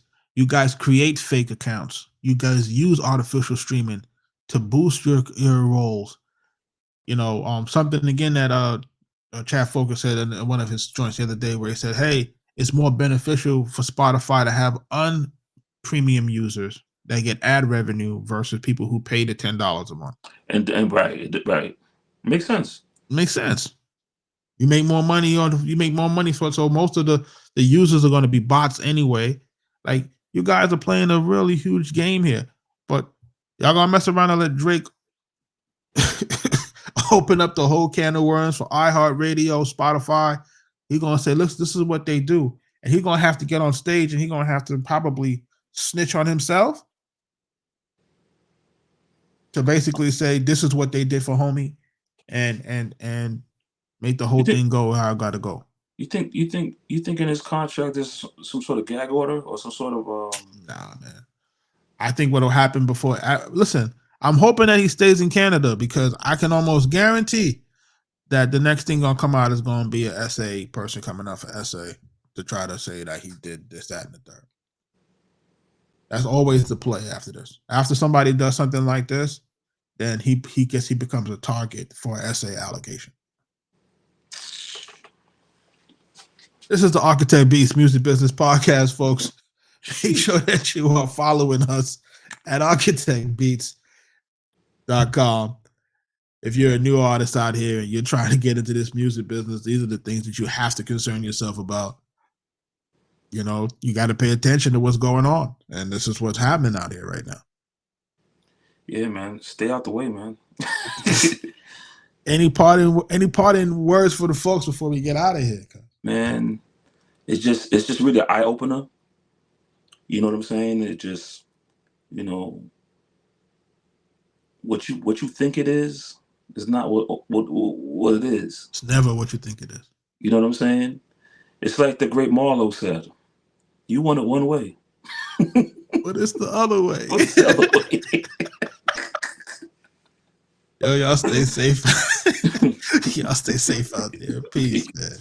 [SPEAKER 1] create fake accounts. You guys use artificial streaming to boost your roles. Something again that Chad Focus said in one of his joints the other day, where he said, "Hey, it's more beneficial for Spotify to have unpremium users that get ad revenue versus people who pay the $10 a month."
[SPEAKER 3] And right, makes sense.
[SPEAKER 1] Makes sense. You make more money so most of the users are going to be bots anyway. Like, you guys are playing a really huge game here, but y'all gonna mess around and let Drake open up the whole can of worms for iHeart Radio, Spotify. He's gonna say, "Look, this is what they do," and he's gonna have to get on stage and he's gonna have to probably snitch on himself to basically say, "This is what they did for homie," and make the whole thing go how it got to go.
[SPEAKER 3] You think in his contract there's some sort of gag order or some sort of
[SPEAKER 1] Nah, man. I think what'll happen listen, I'm hoping that he stays in Canada, because I can almost guarantee that the next thing gonna come out is gonna be an SA person coming out for SA to try to say that he did this, that, and the third. That's always the play after this. After somebody does something like this, then he becomes a target for SA allegation. This is the Arkatech Beatz Music Business Podcast, folks. Make sure that you are following us at arkatechbeats.com. If you're a new artist out here and you're trying to get into this music business, these are the things that you have to concern yourself about. You got to pay attention to what's going on. And this is what's happening out here right now.
[SPEAKER 3] Yeah, man. Stay out the way, man.
[SPEAKER 1] Any parting words for the folks before we get out of here?
[SPEAKER 3] Man, it's just really an eye opener. You know what I'm saying? It just, what you think it is not what it is.
[SPEAKER 1] It's never what you think it is.
[SPEAKER 3] You know what I'm saying? It's like the great Marlowe said, "You want it one way,
[SPEAKER 1] but it's the other way."
[SPEAKER 3] What's the other way?
[SPEAKER 1] Yo, y'all stay safe. Y'all stay safe out there. Peace, man.